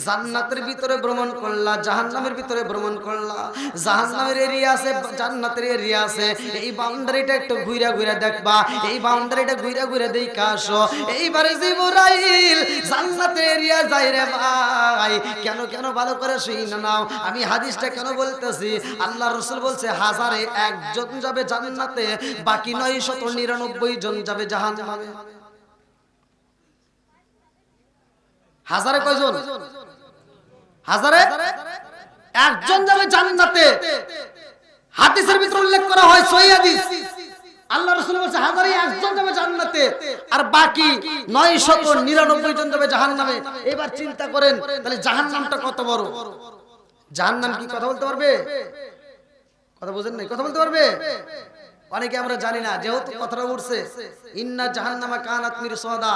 জান্নাতের ভিতরে ভ্রমণ করলা, জাহান্নামের ভিতরে ভ্রমণ করলা। জাহান্নামের এরিয়া আছে, জান্নাতের এরিয়া আছে, এই বাউন্ডারিটা একটু ঘুরে ঘুরে দেখবা, এই বাউন্ডারিটা ঘুরে ঘুরে দেখে আসো। এইবারে জিবরাইল জান্নাতের এরিয়া যাই রে ভাই, কেন কেন ভালো করে শুনে নাও, আমি হাদিসটা কেন বলতেছি। আল্লাহ রাসূল বলছে হাজারে একজন যাবে জান্নাতে, বাকি 999 জন যাবে জাহান্নামে। হাজারে কয়জন? হাজারে একজন যাবে জান্নাতে। হাদিসের ভিতরে উল্লেখ করা হয়, সহিহ হাদিস, আল্লাহ রাসূল বলেছে হাজারে একজন যাবে জান্নাতে, আর বাকি 999 জন যাবে জাহান্নামে। এবার চিন্তা করেন তাহলে জাহান্নামটা কত বড়। জাহান্নাম কি কথা বলতে পারবে? কথা বুঝেন নাই? কথা বলতে পারবে? অনেকে আমরা জানি না, যেহেতু কথাটা উঠছে ইন্না জাহান্নামা কানাত মিরসাদা,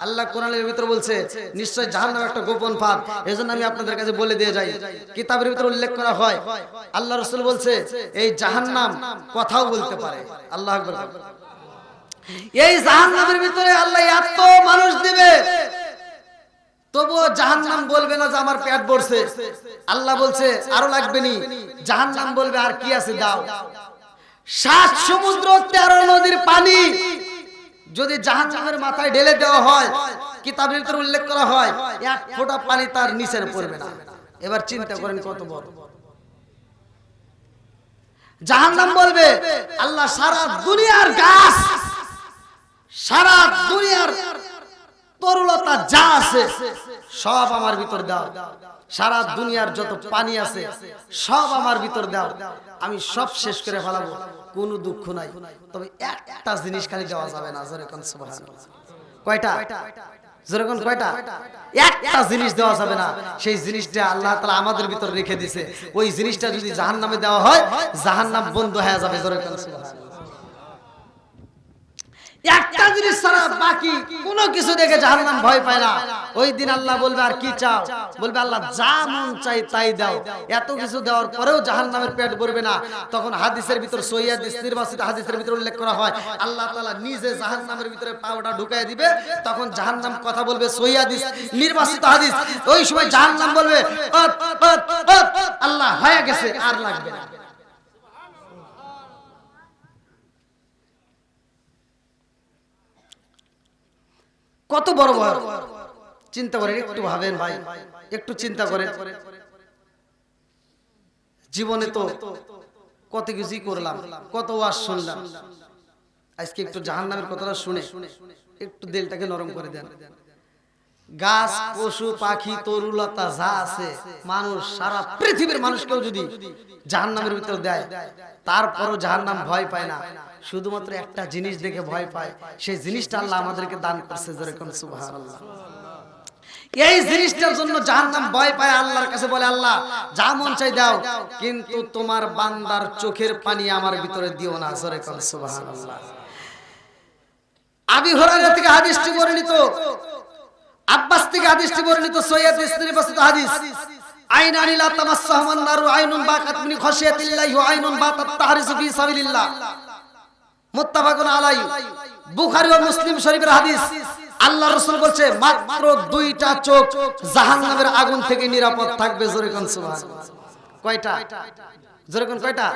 আল্লাহ কোরআনের ভিতরে বলছে নিশ্চয় জাহান্নাম একটা গোপন ফাঁদ। এজন্য আমি আপনাদের কাছে বলে দিয়ে যাই, কিতাবের ভিতরে উল্লেখ করা হয় আল্লাহ রাসূল বলছে এই জাহান্নাম কথাও বলতে পারে। আল্লাহু আকবার। এই জাহান্নামের ভিতরে আল্লাহ এত মানুষ দিবে, তবুও জাহান্নাম বলবে না যে আমার পেট ভরছে। আল্লাহ বলছে আরো লাগবে নি, জাহান্নাম বলবে আর কি আছে দাও। 7 সমুদ্র 13 নদীর পানি যদি জাহান্নামের মাথায় ঢেলে দেওয়া হয়, কিতাবের ভিতরে উল্লেখ করা হয় 1 ফোঁটা পানি তার নিচে পড়বে না। এবার চিন্তা করেন কত বড়। জাহান্নাম বলবে আল্লাহ সারা দুনিয়ার গাছ, সারা দুনিয়ার তরুলতা যা আছে সব আমার ভিতর দাও, সারা দুনিয়ার যত পানি আছে সব আমার ভিতর দাও, আমি সব শেষ করে ফেলাবো, কোনো দুঃখ নাই। তবে একটা জিনিস খালি দেওয়া যাবে না। জোরে কোন সুবহানাল্লাহ। কয়টা? জোরে কোন কয়টা? একটা জিনিস দেওয়া যাবে না। সেই জিনিসটা আল্লাহ তাআলা আমাদের ভিতর রেখে দিয়েছে। ওই জিনিসটা যদি জাহান্নামে দেওয়া হয়, জাহান্নাম বন্ধ হয়ে যাবে। জোরে কোন সুবহানাল্লাহ। একটা জিনিস ছাড়া বাকি কোনো কিছু দেখে জাহান্নাম ভয় পায় না। ওই দিন আল্লাহ বলবে আর কি চাও, বলবে আল্লাহ যা মন চাই তাই দাও। এত কিছু দেওয়ার পরেও জাহান্নামের পেট ভরবে না। তখন হাদিসের ভিতর সহিহ হাদিস নির্বাচিত হাদিসের ভিতর উল্লেখ করা হয় আল্লাহ তাআলা নিজে জাহান্নামের ভিতরে পাওটা ঢুকায় দিবে। তখন জাহান্নাম কথা বলবে, সহিহ হাদিস নির্বাচিত হাদিস। ওই সময় জাহান্নাম বলবে আল্লাহ হয়ে গেছে, আর লাগবে না। কত বড় বড় চিন্তা করেন, একটু ভাবেন ভাই, একটু চিন্তা করেন। জীবনে তো কত কিছুই করলাম, কত ওয়াজ শুনলাম, আজকে একটু জাহান্নামের কথাটা শুনে একটু দিলটাকে নরম করে দেন। গাছ, পশু, পাখি, তরুলতা যা আছে, মানুষ, সারা পৃথিবীর মানুষকেও যদি জাহান্নামের ভিতর দেয়, তারপরও জাহান্নাম ভয় পায় না। শুধুমাত্র একটা জিনিস দেখে ভয় পায়, সেই জিনিসটা আল্লাহ আমাদেরকে দান করছে, যেরকম সুবহানাল্লাহ। এই জিনিসটার জন্য জাহান্নাম ভয় পায়, আল্লাহর কাছে বলে আল্লাহ যা মন চাই দাও, কিন্তু তোমার বান্দার চোখের পানি আমার ভিতরে দিও না, যেরকম সুবহানাল্লাহ। আবি হুরায়রা থেকে হাদিসটি বর্ণিত, আব্বাস থেকে হাদিসটি বর্ণিত, সহিহ হাদিস নির্বাচিত হাদিস। আইনানি লা তামাসসাহুমান নারু আইনুন বাকাত মিন খাশিয়াতিল্লাহি ওয়া আইনুন বাতাত তাহরিসু ফি সাবিলিল্লাহ, মুত্তাফাকুন আলাইহি, বুখারী ও মুসলিম শরীফের হাদিস। আল্লাহ রাসূল বলছে মাত্র দুইটা চোখ জাহান্নামের আগুন থেকে নিরাপদ থাকবে, জোরে কোন সুবহানাল্লাহ। কয়টা? জোরে কোন কয়টা?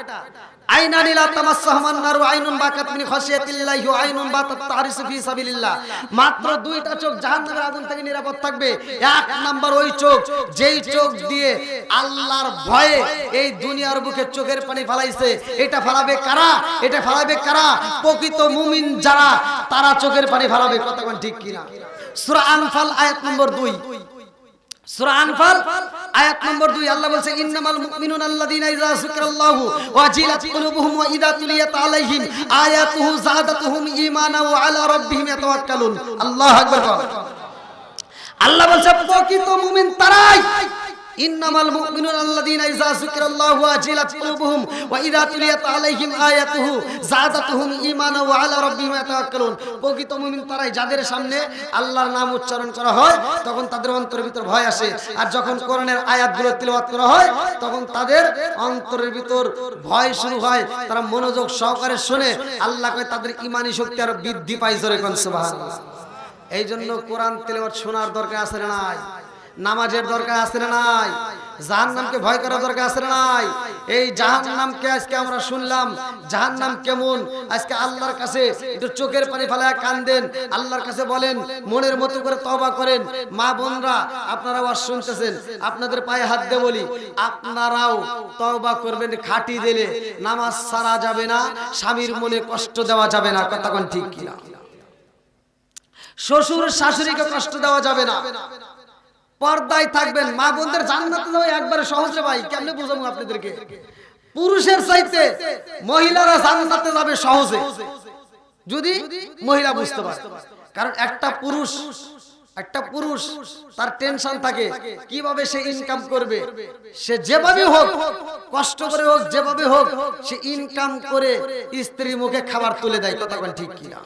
আইনানি লা তামাসসাহুমান নারু আইনুন বাকাত মিন খাশিয়াতিল্লাহি ওয়া আইনুন বাতাত তাহরিসু ফি সাবিলিল্লাহ। মাত্র দুইটা চোখ জাহান্নামের আগুন থেকে নিরাপদ থাকবে। এক নাম্বার ওই চোখ, যেই চোখ দিয়ে আল্লাহর ভয়ে এই দুনিয়ার বুকে চোখের পানি ফলাইছে। এটা ফলাবে কারা? এটা ফলাবে কারা? প্রকৃত মুমিন যারা, তারা চোখের পানি ফলাবে। কথা কোন ঠিক কিনা? সূরা আনফাল আয়াত নম্বর 2, সূরা আনফাল আয়াত নম্বর 2 আল্লাহ বলছে ইন্নামাল মুমিনুনা আল্লাযীনা ইযা যুকিরাল্লাহু ওয়াজিলাত কুলুবুহুম ওয়া ইযা তুলিয়াত আলাইহিম আয়াতুহু যাদাতুহুম ঈমানা ওয়া আলা রাব্বিহিম ইয়াতাওয়াক্কালুন। আল্লাহু আকবার। আল্লাহ বলছে প্রকৃত মুমিন তারাই। ইন্নামাল মুমিনুনা আল্লাযীনা ইযা যুকিরাল্লাহু ওয়াজিলাত কুলুবুহুম ওয়া ইযা তুলিয়াত আলাইহিম আয়াতুহু যাদাতুহুম ঈমানা ওয়া আলা রাব্বিহিম ইয়াতাওয়াক্কালুন। প্রকৃত মুমিন তারাই যাদের সামনে আল্লাহর নাম উচ্চারণ করা হয় তখন তাদের অন্তরের ভিতর ভয় আসে, আর যখন কোরআনের আয়াতগুলো তিলাওয়াত করা হয় তখন তাদের অন্তরের ভিতর ভয় শুরু হয়, তারা মনোযোগ সহকারে শুনে। আল্লাহ কয় তাদের ঈমানি শক্তি আরো বৃদ্ধি পায়, জোরে কোন সুবহানাল্লাহ। এই জন্য কোরআন তিলাওয়াত শোনার দরকার আছে না নাই? নামাজের দরকার আছে না নাই? জাহান্নামকে ভয় করার দরকার আছে না নাই? এই জাহান্নামকে আজকে আমরা শুনলাম, জাহান্নাম কেমন, আজকে আল্লাহর কাছে একটু চোখের পানি ফেলায় কান্দেন, আল্লাহর কাছে বলেন, মনের মতো করে তওবা করেন। মা বোনরা আপনারা ওয়াজ শুনতেছেন, আপনাদের পায়ে হাত দিয়ে বলি, আপনারাও তওবা করবেন। খাঁটি দিলে নামাজ ছাড়া যাবে না, স্বামীর মনে কষ্ট দেওয়া যাবে না। কথা কোন ঠিক কিনা? শ্বশুর শাশুড়িকে কষ্ট দেওয়া যাবে না, পর্দায় থাকবেন। মা বোনদের জান্নাতে যাওয়া একবারে সহজ রে ভাই, কেমনে বুঝাবো আপনাদেরকে? পুরুষের চাইতে মহিলারা জান্নাতে যাবে সহজে, যদি মহিলা বুঝতে পারে। কারণ একটা পুরুষ তার টেনশন থাকে কিভাবে সে ইনকাম করবে। সে যেভাবে হোক, কষ্ট করে হোক, যেভাবে হোক, সে ইনকাম করে স্ত্রীর মুখে খাবার তুলে দেয়। কথা কোন ঠিক কিনা?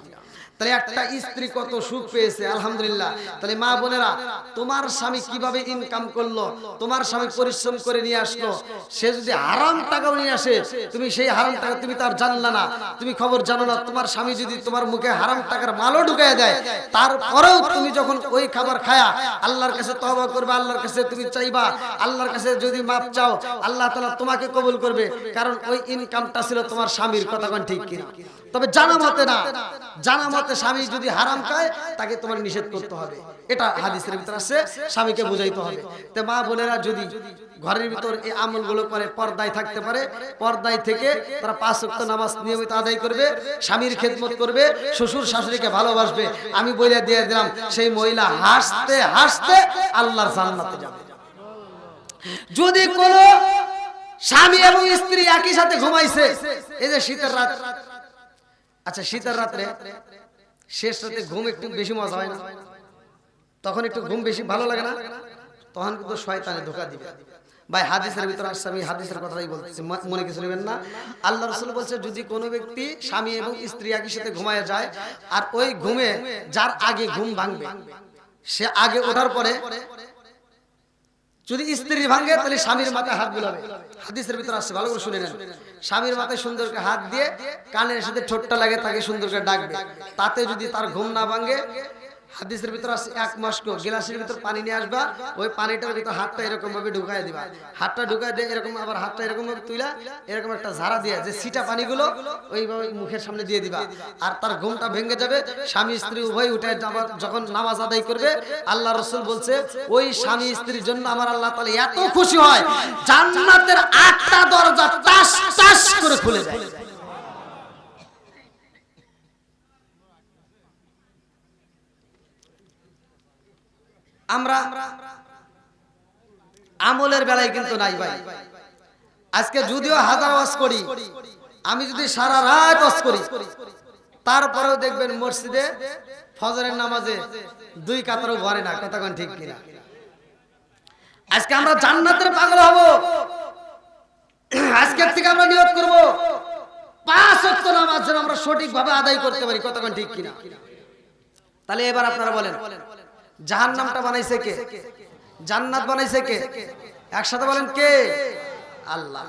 তাহলে একটা স্ত্রী কত সুখ পেয়েছে, আলহামদুলিল্লাহ। তাহলে মা বোনেরা, তোমার স্বামী কিভাবে ইনকাম করলো, তোমার স্বামী পরিশ্রম করে নিয়ে আসলো, সে যদি হারাম টাকাও নিয়ে আসে, তুমি সেই হারাম টাকা তুমি তার জানলা না, তুমি খবর জানো না। তোমার স্বামী যদি তোমার মুখে হারাম টাকার মালও ঢুকায় দেয়, তারপরেও তুমি যখন ওই খাবার খায়া আল্লাহর কাছে তওবা করবে, আল্লাহর কাছে তুমি চাইবা, আল্লাহর কাছে যদি মাপ চাও, আল্লাহ তাআলা তোমাকে কবুল করবে, কারণ ওই ইনকামটা ছিল তোমার স্বামীর। কথা কোন ঠিক কিনা? তবে জানা মতে না, জানা মতে স্বামী যদি হারাম খায় তাকে তোমার নিষেধ করতে হবে, এটা হাদিসের ভিতর আছে, স্বামীকে বুঝাইতে হবে। তো মা বোনেরা যদি ঘরের ভিতর এই আমলগুলো করে পর্দায় থাকতে পারে, পর্দায় থেকে তারা 5 ওয়াক্ত নামাজ নিয়মিত আদায় করবে, স্বামীর খেদমত করবে, শ্বশুর শাশুড়িকে ভালোবাসবে, আমি বলে দিয়ে দিলাম সেই মহিলা হাসতে হাসতে আল্লাহর জান্নাতে যাবে। যদি কোনো স্বামী এবং স্ত্রী একই সাথে ঘুমাইছে, এই যে শীতের রাত, আচ্ছা শীতের রাত্রে শেষ রাতে ঘুম একটু বেশি মজা হয় না? তখন একটু ঘুম বেশি ভালো লাগে না? তখন কিন্তু শয়তানে ধোঁকা দিবে। ভাই হাদিসের ভিতর আসছে, আমি হাদিসের কথাই বলতেছি, মনে কিছু নেবেন না। আল্লাহ রাসূল বলছে যদি কোনো ব্যক্তি স্বামী এবং স্ত্রী একই সাথে ঘুমায় যায় আর ওই ঘুমে যার আগে ঘুম ভাঙবে সে আগে ওঠার পরে যদি স্ত্রী ভাঙে তাহলে স্বামীর মাথায় হাত বুলাবে। হাদিসের ভিতর আসছে, ভালো করে শুনে নেন। স্বামীর মাথায় সুন্দর করে হাত দিয়ে কানের সাথে ঠোঁটটা লাগে তাকে সুন্দর করে ডাকবে। তাতে যদি তার ঘুম না ভাঙে হাদিসের ভিতর আছে 1 মাস গ্লাসের ভিতর পানি নিয়ে আসবা, ওই পানিটার ভিতর হাতটা এরকম ভাবে ঢুকায় দিবা, হাতটা ঢুকায় দিয়ে এরকম আবার হাতটা এরকম ভাবে তুইলা এরকম একটা ঝাড়া দিয়ে যে সিটা পানিগুলো ওইভাবে মুখের সামনে দিয়ে দিবা, আর তার ঘুমটা ভেঙে যাবে। স্বামী স্ত্রী উভয় উঠে যখন নামাজ আদায় করবে, আল্লাহ রাসূল বলছে ওই স্বামী স্ত্রীর জন্য আমার আল্লাহ তাআলা এত খুশি হয় জান্নাতের 8টা দরজা টাস টাস করে খুলে যায়। আমরা আমলের বেলায় কিন্তু নাই ভাই। আজকে যদিও হাজার ওয়াজ করি, আমি যদি সারা রাত ওয়াজ করি তারপরেও দেখবেন মসজিদে ফজরের নামাজে 2 কাতারও ভরে না। কথা কোন ঠিক কিনা? আজকে আমরা জান্নাতের পাগল হব। আজকের থেকে আমরা নিয়ত করব 5 ওয়াক্ত নামাজ যেন আমরা সঠিকভাবে আদায় করতে পারি। কথা কোন ঠিক কিনা? তাহলে এবার আপনারা বলেন জাহান্নামটা বানাইছে কে? জান্নাত বানাইছে কে? একসাথে বলেন কে? আল্লাহ।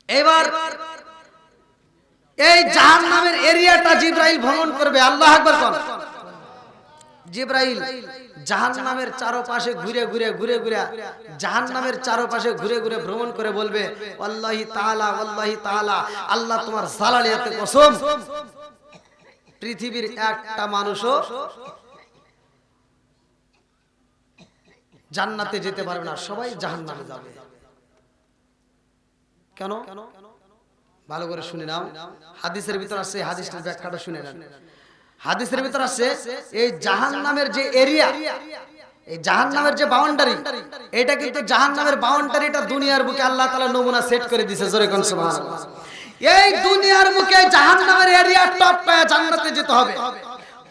এবার এই জাহান্নামের এরিয়াটা জিবরাইল ভ্রমণ করবে। আল্লাহু আকবার কোন। জিবরাইল জাহান্নামের চারপাশে ঘুরে ঘুরে জাহান্নামের চারপাশে ঘুরে ঘুরে ভ্রমণ করে বলবে আল্লাহি তাআলা আল্লাহি তাআলা, আল্লাহ তোমার জালালিয়াতে কসম পৃথিবীর একটা মানুষও জান্নাতে যেতে পারবে না, সবাই জাহান্নামে যাবে। কেন? ভালো করে শুনে নাও। হাদিসের ভিতর আছে, হাদিসটার ব্যাখ্যাটা শুনে নেন। হাদিসের ভিতর আছে এই জাহান্নামের যে এরিয়া, এই জাহান্নামের যে বাউন্ডারি, এটা কিন্তু জাহান্নামের বাউন্ডারিটা দুনিয়ার বুকে আল্লাহ তাআলা নমুনা সেট করে দিয়েছে। জোরে কোন সুবহানাল্লাহ। এই দুনিয়ার বুকে জাহান্নামের এরিয়া টপ পায় জান্নাতে যেতে হবে।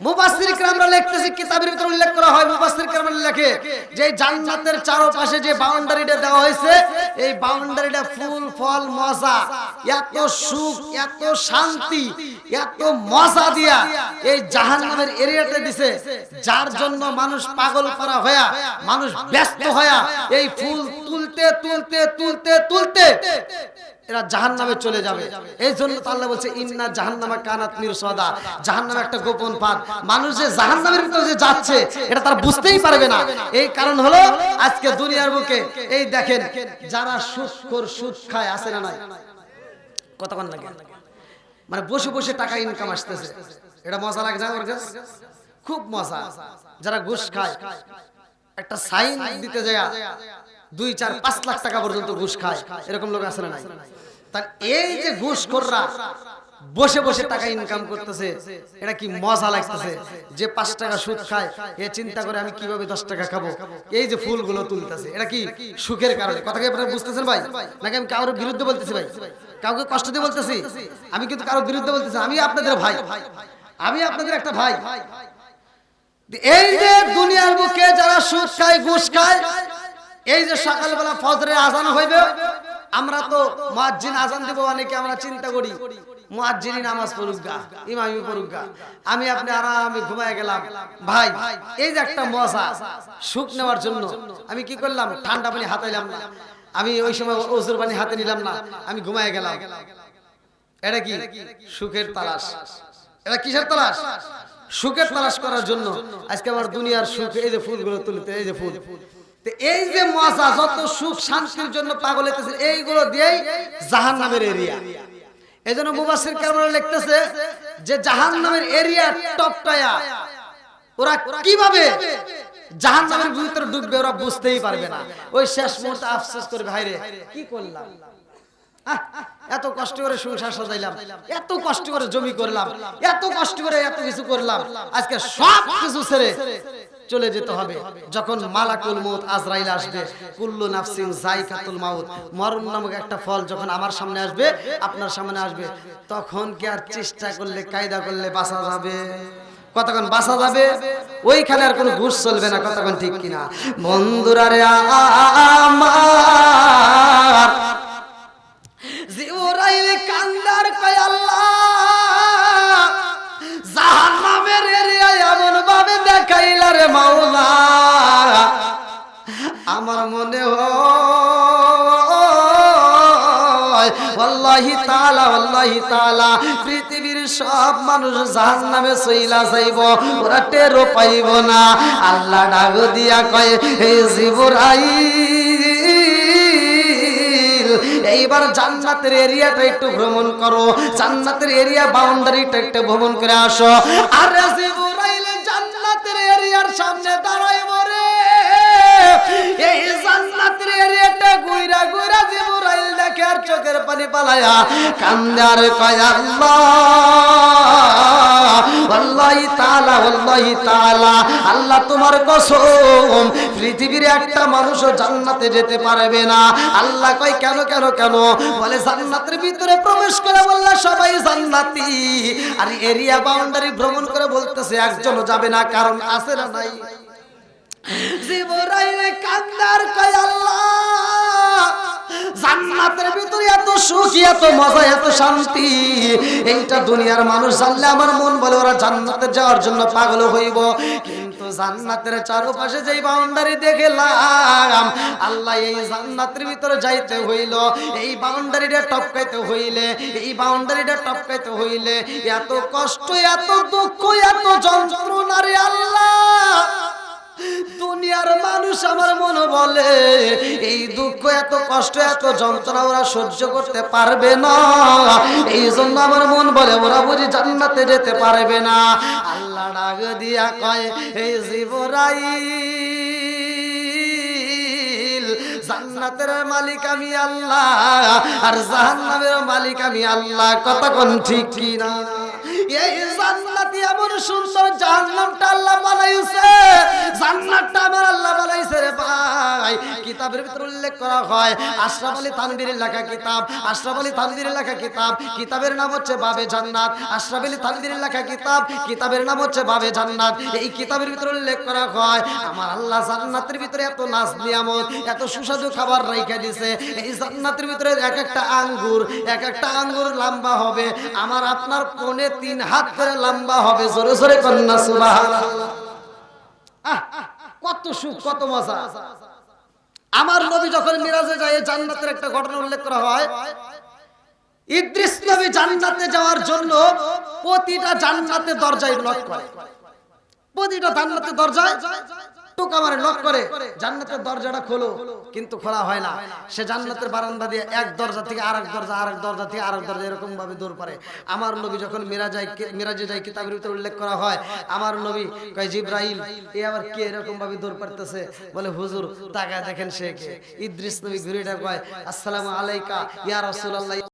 মুফাসসির কিরামরা লিখতেছে, কিতাবের ভিতরে উল্লেখ করা হয়, মুফাসসির কিরামরা লেখে যে জান্নাতের চারপাশে যে বাউন্ডারিটা দেওয়া হয়েছে, এই বাউন্ডারিটা ফুল ফল মজা, এত সুখ, এত শান্তি, এত মজা দিয়া এই জাহান্নামের এরিয়াটা দিছে, যার জন্য মানুষ পাগল করা হয়া, মানুষ ব্যস্ত হয়া এই ফুল তুলতে তুলতে তুলতে তুলতে এরা জাহান্নামে চলে যাবে। এই জন্য তো আল্লাহ বলছে ইন্না জাহান্নামা কানাত মিরসাদা, জাহান্নাম একটা গোপন পথ। মানুষ যে জাহান্নামের ভিতরে যে যাচ্ছে এটা তারা বুঝতেই পারবে না। এই কারণ হলো আজকে দুনিয়ার বুকে এই দেখেন যারা সুদখোর, সুদ খায়, আছে না নাই? কথা কোন লাগে? মানে বসে বসে টাকা ইনকাম আসতেছে, এটা মজা লাগে না? ওর কাছে খুব মজা। যারা ঘুষ খায়, একটা সাইন দিতে যায় 2, 4, 5 লাখ টাকা পর্যন্ত ঘুষ খায়, এরকম লোক আছে না নাই? তার এই যে ঘুষখোররা বসে বসে টাকা ইনকাম করতেছে, এটা কি মজা লাগতেছে? যে 5 টাকা সুদ খায় এ চিন্তা করে আমি কিভাবে 10 টাকা খাবো, এই যে ফুলগুলো তুলতেছে, এটা কি সুখের কারণে? কথা কি আপনারা বুঝতেছেন ভাই? নাকি আমি কারোর বিরুদ্ধে বলতেছি ভাই? কাউকে কষ্ট দিয়ে বলতেছি? আমি কিন্তু কারোর বিরুদ্ধে বলতেছি, আমি আপনাদের ভাই, আমি আপনাদের একটা ভাই। এই যে দুনিয়ার বুকে যারা সুদ খায়, ঘুষ খায়, এই যে সকালবেলা ফজরের আজান হইবে, আমরা তো মুয়াজ্জিন আজান দিব, অনেকে আমরা চিন্তা করি মুয়াজ্জিনই নামাজ পড়ুগা, ইমামই পড়ুগা, আমি আপনি আরামে ঘুমায় গেলাম। ভাই এই যে একটা মজা, সুখ নেওয়ার জন্য আমি কি করলাম? ঠান্ডা পানি হাতাইলাম না, আমি ওই সময় ওজুর পানি হাতে নিলাম না, আমি ঘুমায় গেলাম। এটা কি সুখের তালাশ? এটা কিসের তালাশ? সুখের তালাশ করার জন্য আজকে আমার দুনিয়ার সুখ, এই যে ফুলগুলো তুলতে, এই যে ফুল, এই যে মজা, যত সুখ শান্তির জন্য পাগল হইতেছে, এইগুলো দিয়েই জাহান্নামের এরিয়া। এজন্য মুফাসসির কিরামরা লিখতেছে যে জাহান্নামের এরিয়া টপটায়া ওরা কিভাবে জাহান্নামের ভিতরে ঢুকবে ওরা বুঝতেই পারবে না। ওই শেষ মুহূর্তে আফসোস করবে, হায় রে কি করলাম, এত কষ্ট করে সংসার সাজাইলাম, এত কষ্ট করে জমি করলাম, এত কষ্ট করে এত কিছু করলাম, আজকে সব কিছু ছেড়ে চলে যেতে হবে। যখন মালাকুল মউত আজরাইল আসবে, কুল্লু নাফসিন যায়কাতুল মাউত, মরণ নামক একটা ফল যখন আমার সামনে আসবে, আপনার সামনে আসবে, তখন কি আর চেষ্টা করলে, কায়দা করলে বাঁচা যাবে? কতক্ষণ বাসা যাবে, ওইখানে আর কোনো ঘুষ চলবে না। কতক্ষণ ঠিক কিনা বন্ধুরা রে আমার, জিবরাইল কান্দার কয় আল্লাহ জাহান্নামের এরিয়া এমন ভাবে দেখাইলা রে মাওলা, আমার মনে হয় আল্লাহি তাআলা পৃথিবীর সব মানুষ জাহান্নামে চইলা যাইব, ওরা টেরও পাইব না। আল্লাহ ডাক দিয়া কয় হে জিবরাইল, এইবার জান্নাতের এরিয়াটা একটু ভ্রমণ করো, জান্নাতের এরিয়া বাউন্ডারিটা একটু ভ্রমণ করে আসো। আর জিবরাইল জান্নাতের এরিয়ার সামনে দাঁড়াইব রে, এই জান্নাতের এরিয়াটা ঘুরা ঘুরা জিবরাইল দেখে আর চোখের পানি পালায়া কান্দে আর কয় আল্লাহ আল্লাহি তাআলা আল্লাহ তোমার কসম পৃথিবীর একটা মানুষও জান্নাতে যেতে পারবে না। আল্লাহ কয় কেন কেন কেন? বলে জান্নাতের ভিতরে প্রবেশ করে বললা সবাই জান্নাতি, আর এরিয়া বাউন্ডারি ভ্রমণ করে বলতেছে একজনও যাবে না, কারণ আছে না নাই? জিবরাইল কান্দার কয় আল্লাহ জান্নাতের ভিতরে এত সুখ, এত মজা, এত শান্তি, এইটা দুনিয়ার মানুষ জানলে আমার মন বলে ওরা জান্নাতে যাওয়ার জন্য পাগল হইব। কিন্তু জান্নাতের চারপাশে যেই বাউন্ডারি দেখলাম আল্লাহ, এই জান্নাতের ভিতরে যাইতে হইল, এই বাউন্ডারিটা টপকাইতে হইলে, এই বাউন্ডারিটা টপকাইতে হইলে এত কষ্ট, এত দুঃখ, এত যন্ত্রণা রে আল্লাহ, দুনিয়ার মানুষ আমার মনে বলে এই দুঃখ, এত কষ্ট, এত যন্ত্রণা ওরা সহ্য করতে পারবে না। এই জন্য আমার মন বলে ওরা বুঝি জান্নাতে যেতে পারবে না। আল্লাহ ডাক দিয়া কয় এই জিবরাইল, জান্নাতের মালিক আমি আল্লাহ আর জাহান্নামের মালিক আমি আল্লাহ। কতক্ষণ ঠিক কি না? এই জান্নাতি এমন সুন্দর, জাহান্নামটা আল্লাহ বানাইছে, জান্নাতটা আমার আল্লাহ বানাইছে রে ভাই। কিতাবের ভিতরে উল্লেখ করা হয়, আশরাফ আলী তানভীরের লেখা কিতাব, আশরাফ আলী তানভীরের লেখা কিতাব, কিতাবের নাম হচ্ছে বাবে জান্নাত। আশরাফ আলী তানভীরের লেখা কিতাব, কিতাবের নাম হচ্ছে বাবে জান্নাত। এই কিতাবের ভিতরে উল্লেখ করা হয় আমার আল্লাহ জান্নাতের ভিতরে এত নাজ নিয়ামত, এত সুস্বাদু খাবার রাইখা দিছে। এই জান্নাতের ভিতরে এক একটা আঙ্গুর লম্বা হবে আমার আপনার 3.5 হাত করে লম্বা হবে। জোরে জোরে কন্যা সুবহানাল্লাহ। কত সুখ, কত মজা। আমার নবী যখন মিরাজে যায়, জান্নাতের একটা ঘটনা উল্লেখ করা হয়। ইদ্রিস নবী জান্নাতে যাওয়ার জন্য প্রতিটা জান্নাতের দরজায় নক করে, প্রতিটা জান্নাতের দরজায় টোকা মারে, নক করে, জান্নাতের দরজাটা খোলো, কিন্তু খোলা হয় না। সে জান্নাতের বারান্দা দিয়ে এক দরজা থেকে আরেক দরজা, আরেক দরজা থেকে আরেক দরজা, এরকম ভাবে দৌড় পারে। আমার নবী যখন মিরাজে যায়, কিতাবের ভিতরে উল্লেখ করা হয় আমার নবী কয় জিবরাইল এ আবার কে এরকম ভাবে দৌড় পারতেছে? বলে হুজুর তাকায় দেখেন সে কে। ইদ্রিস নবী ঘুরেটা কয় আসসালামু আলাইকা ইয়া রাসূলুল্লাহ।